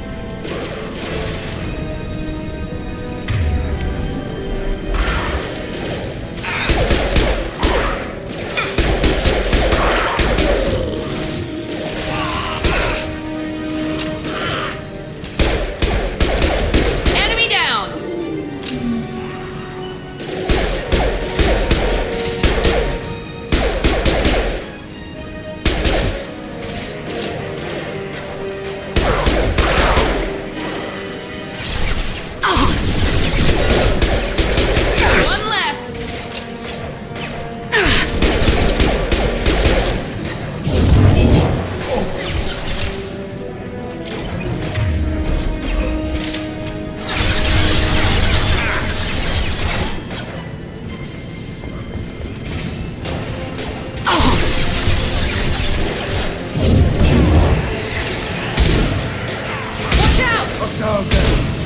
Hostile down.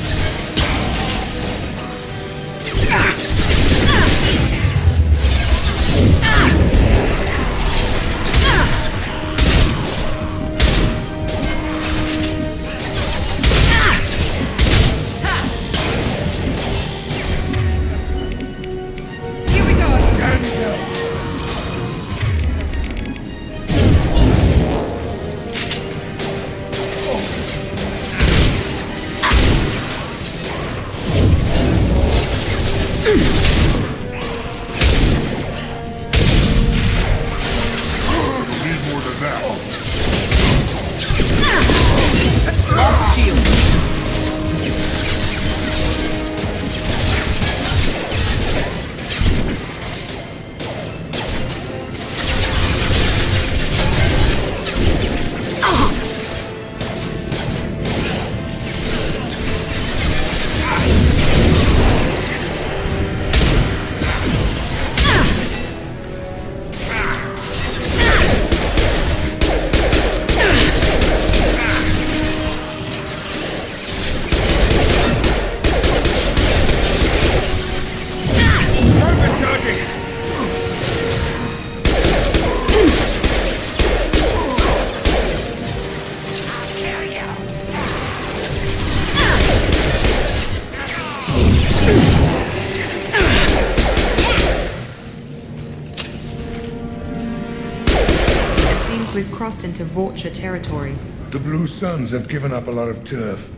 Into Vulture territory. The Blue Suns have given up a lot of turf.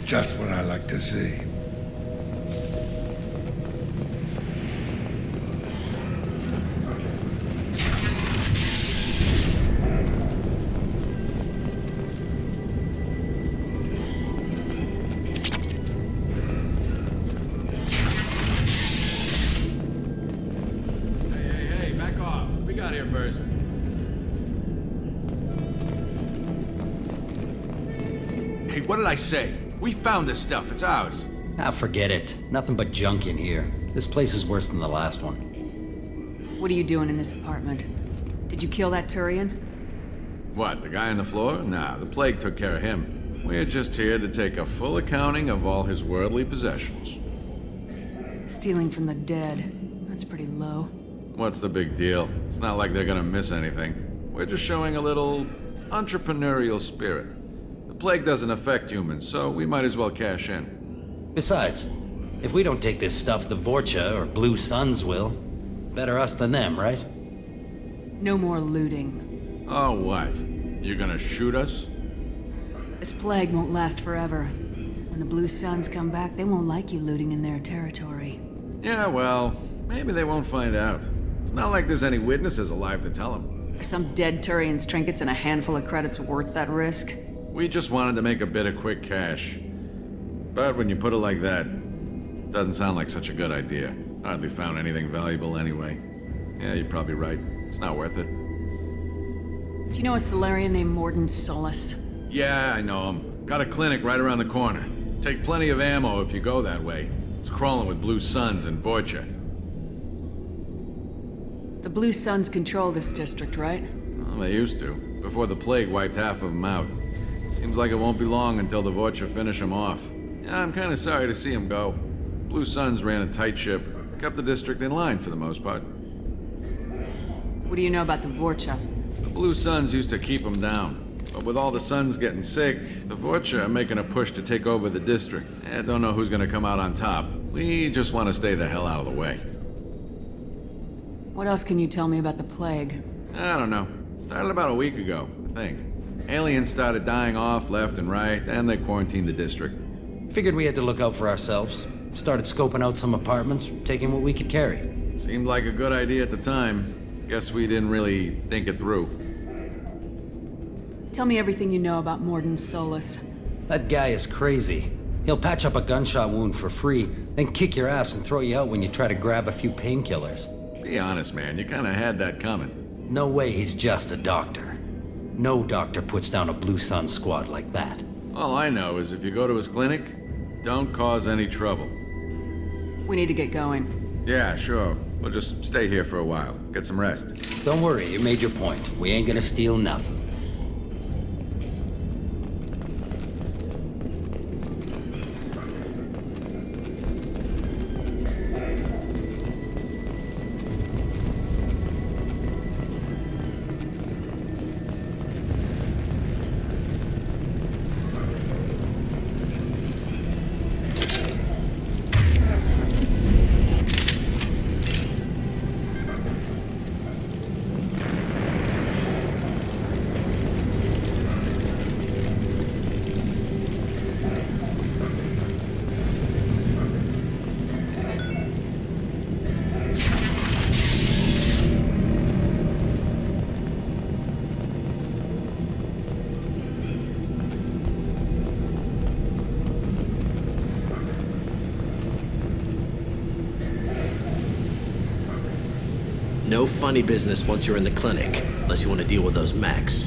Just what I like to see. Hey, back off. We got here first. Hey, what did I say? We found this stuff. It's ours. Ah, forget it. Nothing but junk in here. This place is worse than the last one. What are you doing in this apartment? Did you kill that Turian? What, the guy on the floor? Nah, the plague took care of him. We're just here to take a full accounting of all his worldly possessions. Stealing from the dead. That's pretty low. What's the big deal? It's not like they're gonna miss anything. We're just showing a little entrepreneurial spirit. The plague doesn't affect humans, so we might as well cash in. Besides, if we don't take this stuff, the Vorcha or Blue Suns will. Better us than them, right? No more looting. Oh, what? You gonna shoot us? This plague won't last forever. When the Blue Suns come back, they won't like you looting in their territory. Yeah, well, maybe they won't find out. It's not like there's any witnesses alive to tell them. Are some dead Turian's trinkets and a handful of credits worth that risk? We just wanted to make a bit of quick cash. But when you put it like that, doesn't sound like such a good idea. Hardly found anything valuable anyway. Yeah, you're probably right. It's not worth it. Do you know a Solarian named Morden Solus? Yeah, I know him. Got a clinic right around the corner. Take plenty of ammo if you go that way. It's crawling with Blue Suns and Vorcha. The Blue Suns control this district, right? Well, they used to, before the plague wiped half of them out. Seems like it won't be long until the Vorcha finish them off. Yeah, I'm kinda sorry to see them go. Blue Suns ran a tight ship, kept the district in line for the most part. What do you know about the Vorcha? The Blue Suns used to keep them down. But with all the Suns getting sick, the Vorcha are making a push to take over the district. I don't know who's gonna come out on top. We just want to stay the hell out of the way. What else can you tell me about the plague? I don't know. Started about a week ago, I think. Aliens started dying off left and right, and they quarantined the district. Figured we had to look out for ourselves. Started scoping out some apartments, taking what we could carry. Seemed like a good idea at the time. Guess we didn't really think it through. Tell me everything you know about Morden Solus. That guy is crazy. He'll patch up a gunshot wound for free, then kick your ass and throw you out when you try to grab a few painkillers. Be honest, man. You kinda had that coming. No way he's just a doctor. No doctor puts down a Blue Sun squad like that. All I know is if you go to his clinic, don't cause any trouble. We need to get going. Yeah, sure. We'll just stay here for a while. Get some rest. Don't worry, you made your point. We ain't gonna steal nothing. No funny business once you're in the clinic, unless you want to deal with those mechs.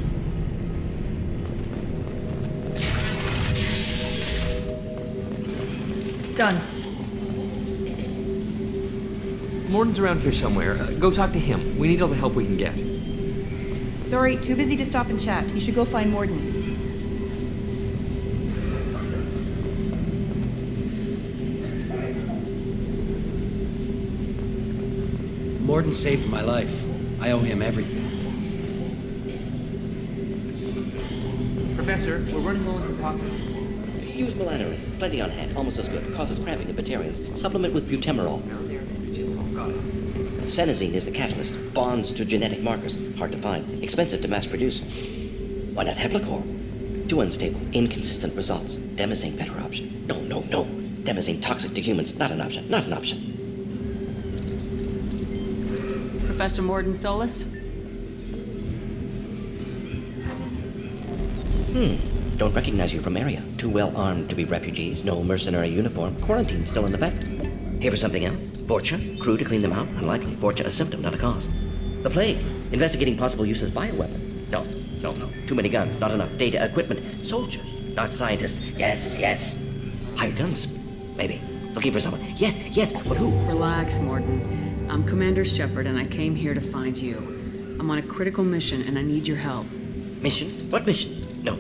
Done. Morden's around here somewhere. Go talk to him. We need all the help we can get. Sorry, too busy to stop and chat. You should go find Morden. Morden saved my life. I owe him everything. Professor, we're running low on some toxin. Use melatonin. Plenty on hand. Almost as good. Causes cramping in Batarians. Supplement with butemerol. Senesine is the catalyst. Bonds to genetic markers. Hard to find. Expensive to mass produce. Why not Heplicor? Too unstable. Inconsistent results. Demazine better option. No. Demazine toxic to humans. Not an option. Not an option. Professor Morden Solus? Don't recognize you from area. Too well armed to be refugees. No mercenary uniform. Quarantine still in effect. Here for something else? Vorcha? Crew to clean them out? Unlikely. Vorcha a symptom, not a cause. The plague. Investigating possible use as bioweapon. No. Too many guns. Not enough data, equipment. Soldiers, not scientists. Yes. Hired guns. Maybe. Looking for someone. Yes. But who? Relax, Morden. I'm Commander Shepard, and I came here to find you. I'm on a critical mission, and I need your help. Mission? What mission? No.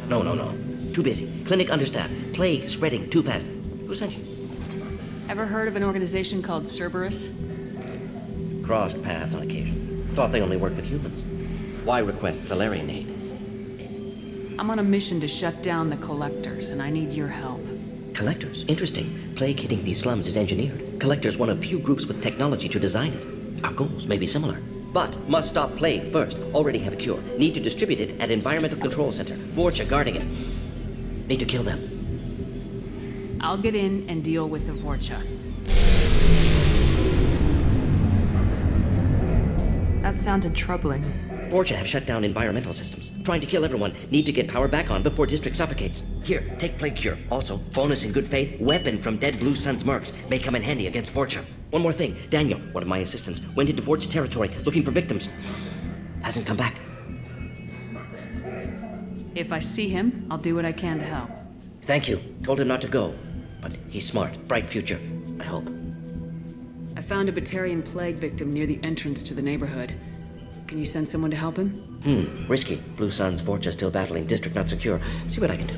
Too busy. Clinic understaffed. Plague spreading too fast. Who sent you? Ever heard of an organization called Cerberus? Crossed paths on occasion. Thought they only worked with humans. Why request Salarian aid? I'm on a mission to shut down the Collectors, and I need your help. Collectors? Interesting. Plague hitting these slums is engineered. Collectors one of few groups with technology to design it. Our goals may be similar. But must stop plague first. Already have a cure. Need to distribute it at Environmental Control Center. Vorcha guarding it. Need to kill them. I'll get in and deal with the Vorcha. That sounded troubling. Vorcha have shut down environmental systems. Trying to kill everyone. Need to get power back on before district suffocates. Here, take plague cure. Also, bonus in good faith, weapon from dead Blue Sun's mercs. May come in handy against Vorcha. One more thing. Daniel, one of my assistants, went into Vorcha territory looking for victims. Hasn't come back. If I see him, I'll do what I can to help. Thank you. Told him not to go. But he's smart. Bright future. I hope. I found a Batarian plague victim near the entrance to the neighborhood. Can you send someone to help him? Risky. Blue Sun's Vorcha still battling. District not secure. See what I can do.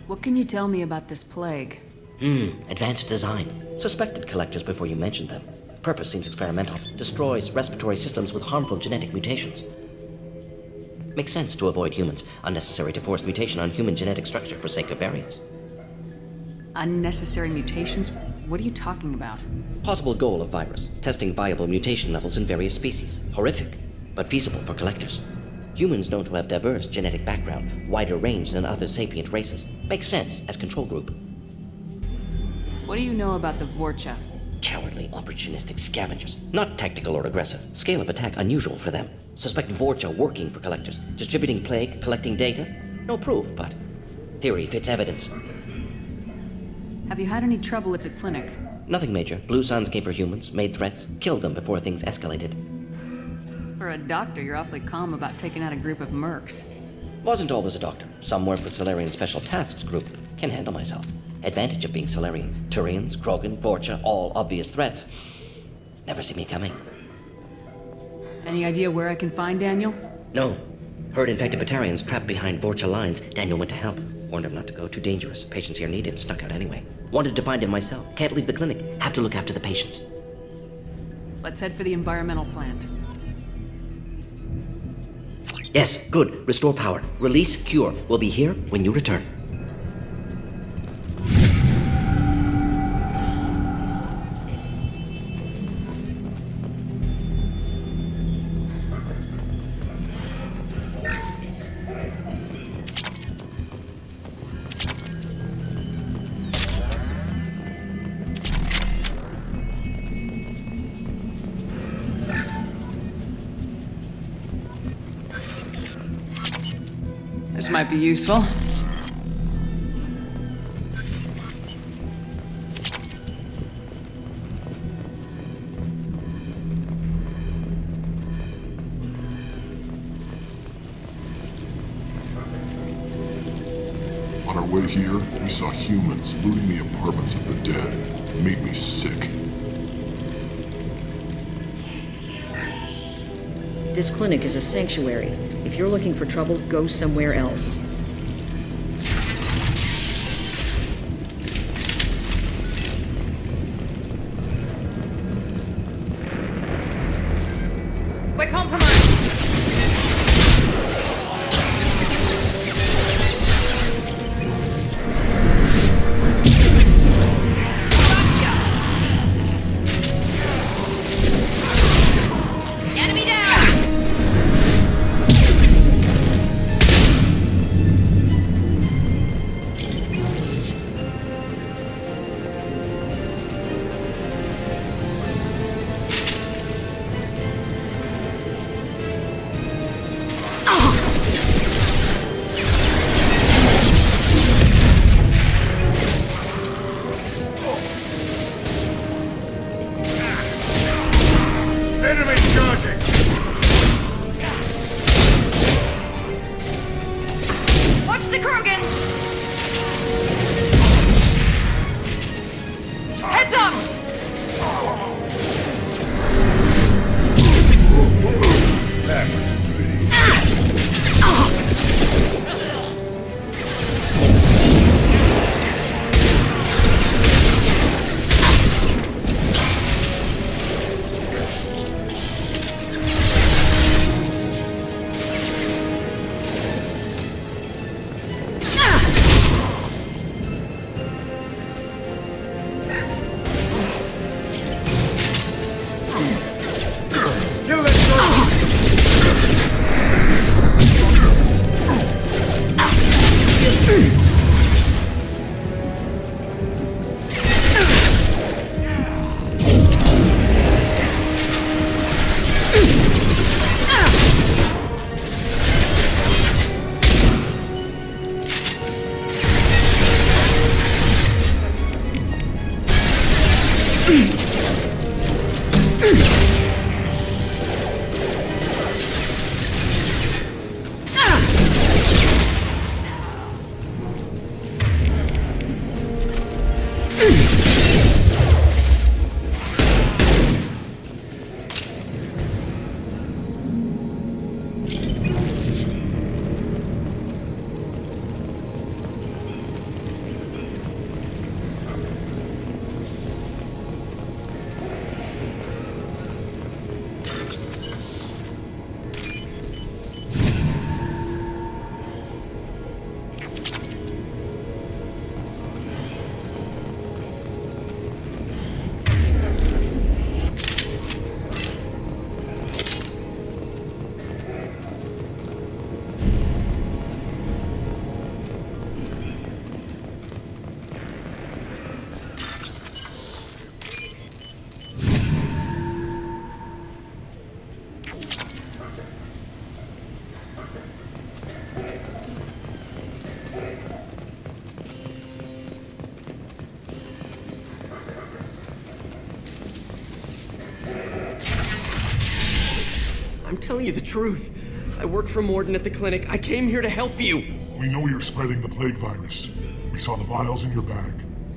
What can you tell me about this plague? Advanced design. Suspected collectors before you mentioned them. Purpose seems experimental. Destroys respiratory systems with harmful genetic mutations. Makes sense to avoid humans. Unnecessary to force mutation on human genetic structure for sake of variants. Unnecessary mutations? What are you talking about? Possible goal of virus. Testing viable mutation levels in various species. Horrific, but feasible for collectors. Humans known to have diverse genetic background, wider range than other sapient races. Makes sense as control group. What do you know about the Vorcha? Cowardly, opportunistic scavengers. Not tactical or aggressive. Scale of attack unusual for them. Suspect Vorcha working for collectors. Distributing plague, collecting data. No proof, but theory fits evidence. Have you had any trouble at the clinic? Nothing major. Blue Suns came for humans, made threats, killed them before things escalated. For a doctor, you're awfully calm about taking out a group of mercs. Wasn't always a doctor. Some work with Salarian Special Tasks Group. Can handle myself. Advantage of being Salarian. Turians, Krogan, Vorcha, all obvious threats. Never see me coming. Any idea where I can find Daniel? No. Heard infected Batarians trapped behind Vorcha lines. Daniel went to help. Warned him not to go. Too dangerous. Patients here need him. Snuck out anyway. Wanted to find him myself. Can't leave the clinic. Have to look after the patients. Let's head for the environmental plant. Yes, good. Restore power. Release cure. We'll be here when you return. This might be useful. right here, we saw humans looting the apartments of the dead. It made me sick. This clinic is a sanctuary. If you're looking for trouble, go somewhere else. We're compromised! Enemy down! Enemy charging! Watch the Krogan! Heads up! That was pretty. Kill that I'm telling you the truth. I work for Morden at the clinic. I came here to help you. We know you're spreading the plague virus. We saw the vials in your bag.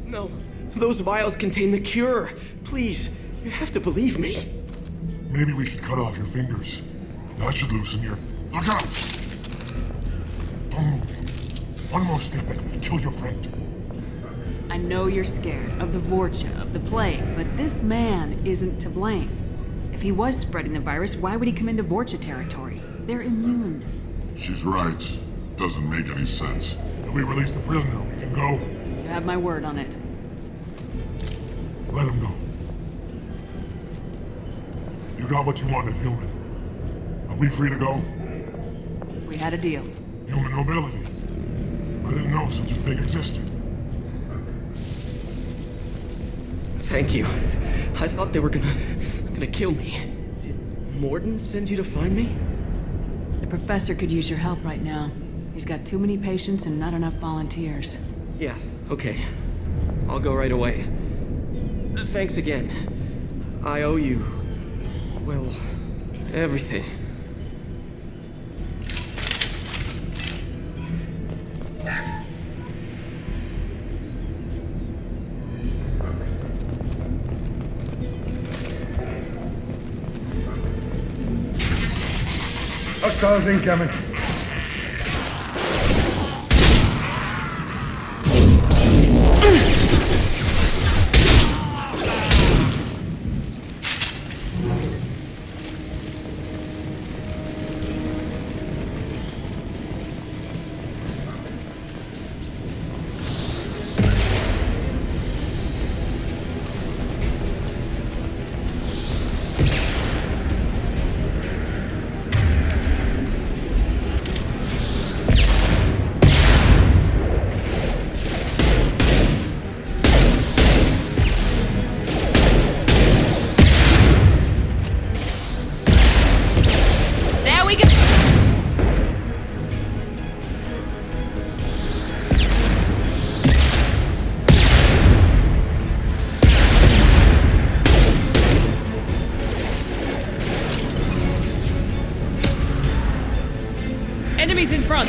No, those vials contain the cure. Please, you have to believe me. Maybe we should cut off your fingers. That should loosen your... Look out! Don't move. One more step and we'll kill your friend. I know you're scared of the Vorcha, of the plague, but this man isn't to blame. If he was spreading the virus, why would he come into Vorcha territory? They're immune. She's right. Doesn't make any sense. If we release the prisoner, we can go. You have my word on it. Let him go. You got what you wanted, human. Are we free to go? We had a deal. Human nobility. I didn't know such a thing existed. Thank you. I thought they were gonna kill me. Did Morden send you to find me? The professor could use your help right now. He's got too many patients and not enough volunteers. Yeah, okay. I'll go right away. Thanks again. I owe you... well, everything. Hostiles incoming. Enemies in front!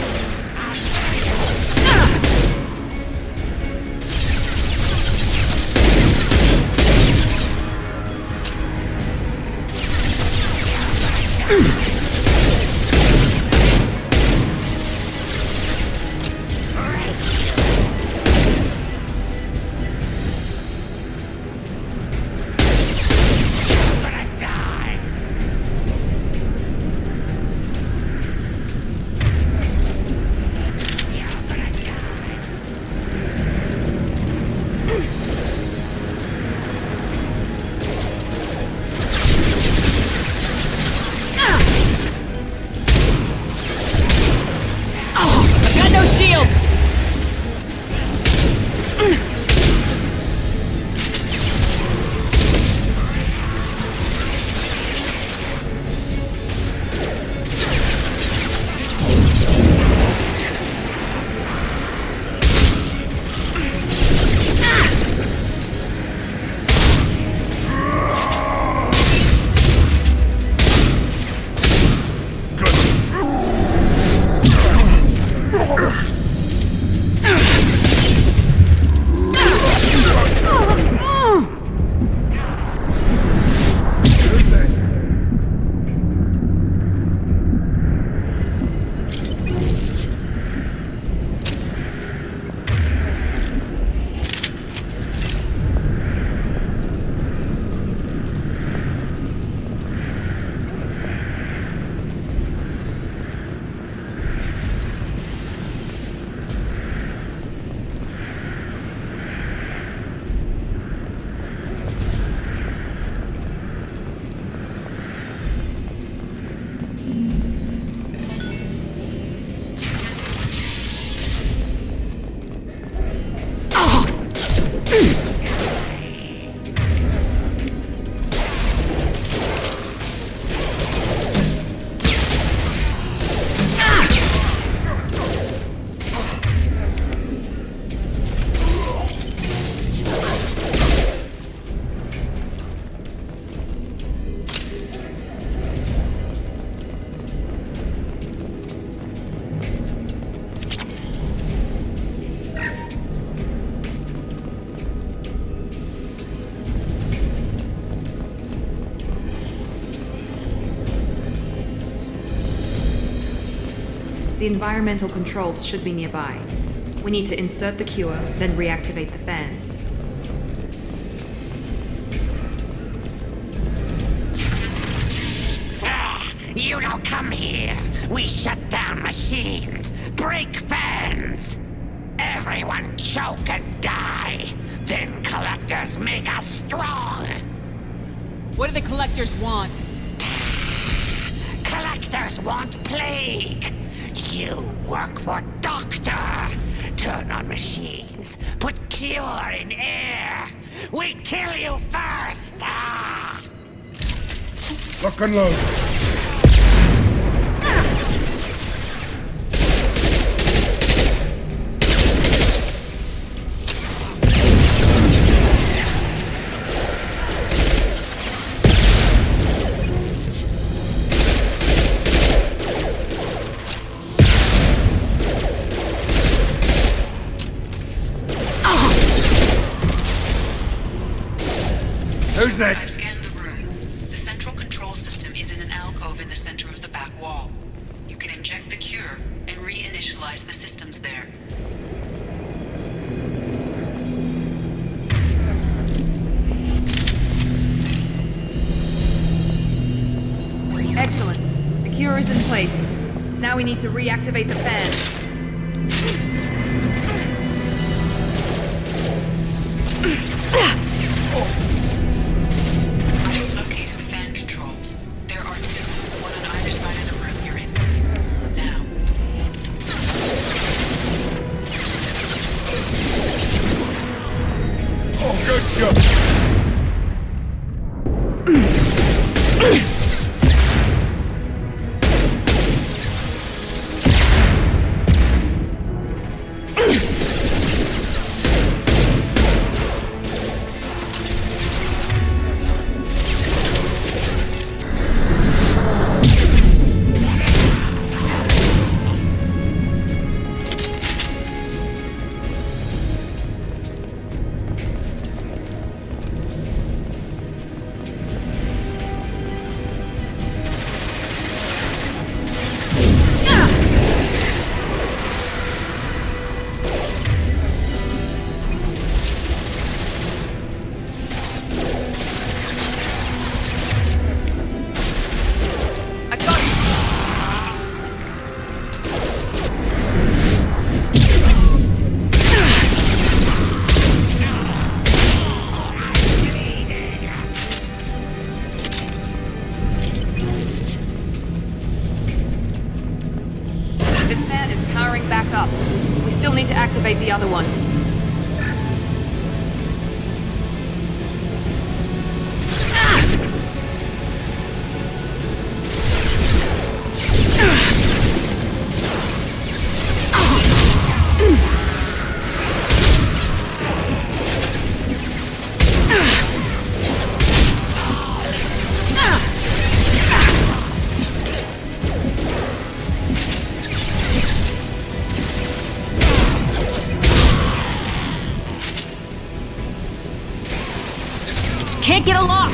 The environmental controls should be nearby. We need to insert the cure, then reactivate the fans. You don't come here. We shut down machines, break fans. Everyone choke and die. Then collectors make us strong. What do the collectors want? Collectors want plague. You work for Doctor. Turn on machines. Put cure in air. We kill you first. Lock and load. Who's next? I scanned the room. The central control system is in an alcove in the center of the back wall. place. Now we need to reactivate the fans. I've located the fan controls. There are two, one on either side of the room you're in. Now. Oh, good shot! Activate the other one. Can't get a lock!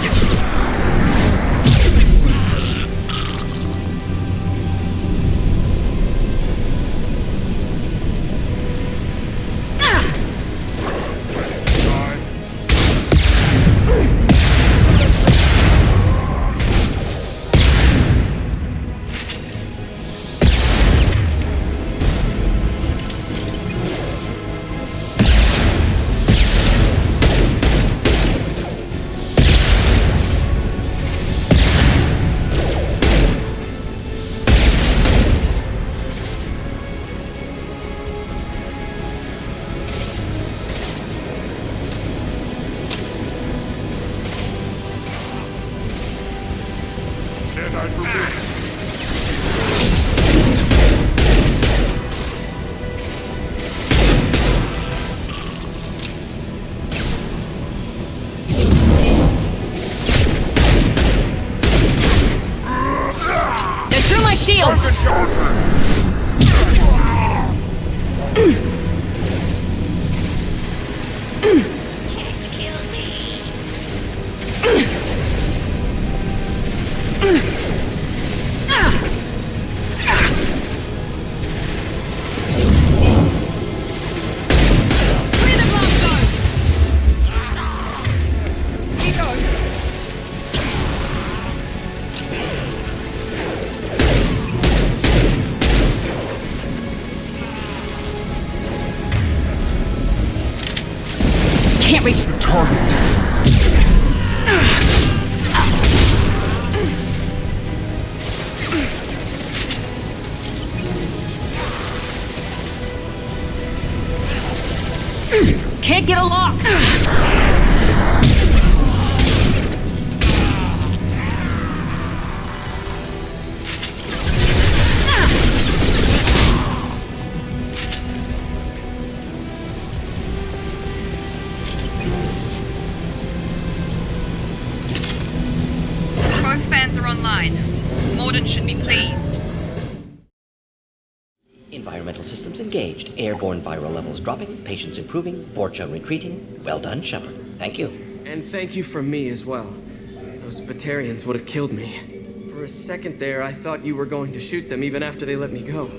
Can't reach the target. Can't get a lock. Both fans are online. Morden should be pleased. Environmental systems engaged. Airborne viral levels dropping. Patients improving. Vorcha retreating. Well done, Shepard. Thank you. And thank you from me as well. Those Batarians would have killed me. For a second there, I thought you were going to shoot them even after they let me go.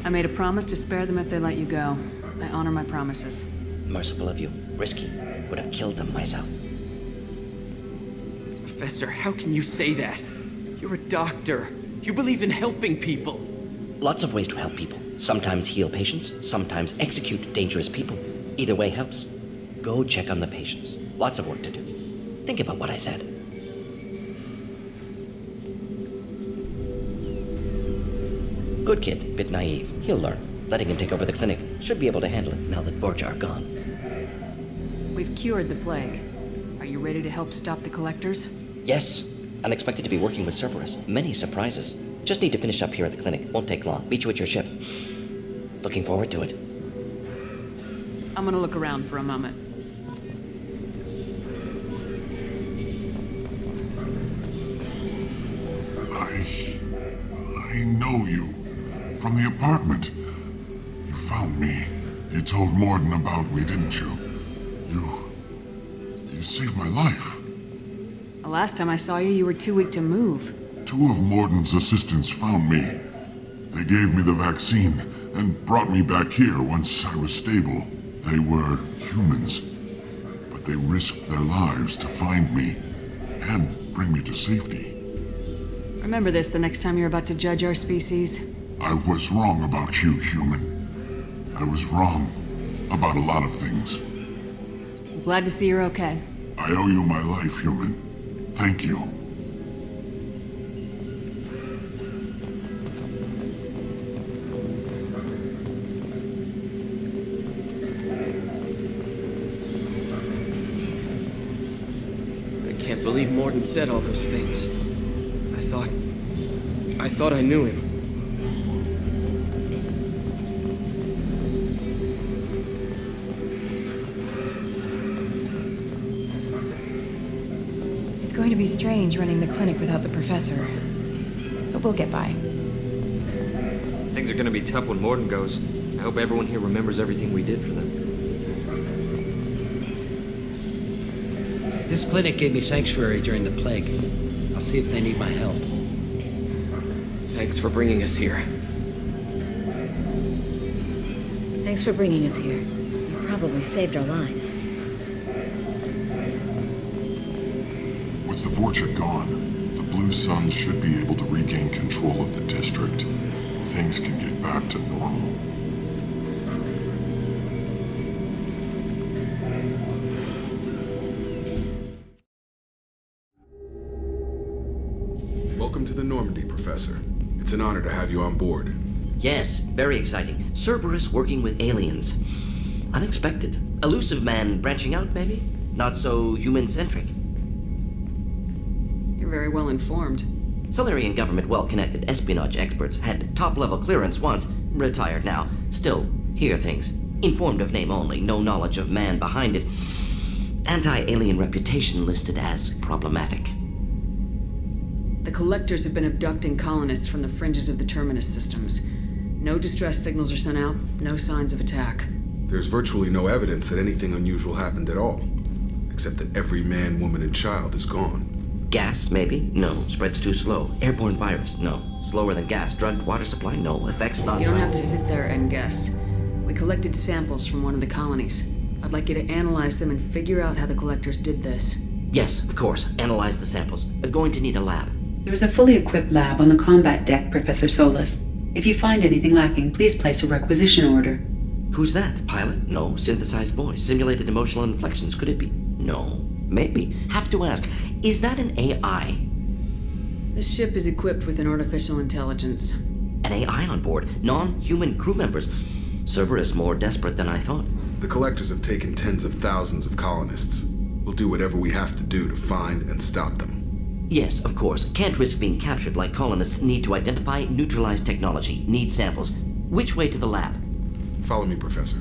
I made a promise to spare them if they let you go. I honor my promises. Merciful of you. Risky. Would have killed them myself. Professor, how can you say that? You're a doctor. You believe in helping people. Lots of ways to help people. Sometimes heal patients, sometimes execute dangerous people. Either way helps. Go check on the patients. Lots of work to do. Think about what I said. Good kid, bit naive. He'll learn. Letting him take over the clinic. Should be able to handle it now that Vorcha are gone. We've cured the plague. Are you ready to help stop the collectors? Yes. Unexpected to be working with Cerberus. Many surprises. Just need to finish up here at the clinic. Won't take long. Meet you at your ship. Looking forward to it. I'm gonna look around for a moment. I know you. From the apartment. You found me. You told Morden about me, didn't you? You saved my life. The last time I saw you, you were too weak to move. 2 of Morden's assistants found me. They gave me the vaccine and brought me back here once I was stable. They were humans, but they risked their lives to find me and bring me to safety. Remember this the next time you're about to judge our species. I was wrong about you, human. I was wrong about a lot of things. I'm glad to see you're okay. I owe you my life, human. Thank you. I can't believe Morden said all those things. I thought I knew him. It's going to be strange running the clinic without the professor. But we'll get by. Things are gonna be tough when Morden goes. I hope everyone here remembers everything we did for them. This clinic gave me sanctuary during the plague. I'll see if they need my help. Thanks for bringing us here. Thanks for bringing us here. You probably saved our lives. With the Vorcha gone, the Blue Suns should be able to regain control of the district. Things can get back to normal. Welcome to the Normandy, Professor. It's an honor to have you on board. Yes, very exciting. Cerberus working with aliens. Unexpected. Elusive man branching out, maybe? Not so human-centric. You're very well informed. Solarian government well-connected espionage experts had top-level clearance once, retired now. Still, hear things. Informed of name only, no knowledge of man behind it. Anti-alien reputation listed as problematic. The collectors have been abducting colonists from the fringes of the terminus systems. No distress signals are sent out, no signs of attack. There's virtually no evidence that anything unusual happened at all, except that every man, woman, and child is gone. Gas, maybe? No. Spreads too slow. Airborne virus? No. Slower than gas. Drugged water supply? No. Effects not... You don't have to sit there and guess. We collected samples from one of the colonies. I'd like you to analyze them and figure out how the collectors did this. Yes, of course. Analyze the samples. Going to need a lab. There is a fully equipped lab on the combat deck, Professor Solus. If you find anything lacking, please place a requisition order. Who's that? Pilot? No. Synthesized voice? Simulated emotional inflections? Could it be? No. Maybe. Have to ask. Is that an AI? This ship is equipped with an artificial intelligence. An AI on board? Non-human crew members? Cerberus more desperate than I thought. The collectors have taken tens of thousands of colonists. We'll do whatever we have to do to find and stop them. Yes, of course. Can't risk being captured like colonists. Need to identify, neutralize technology. Need samples. Which way to the lab? Follow me, Professor.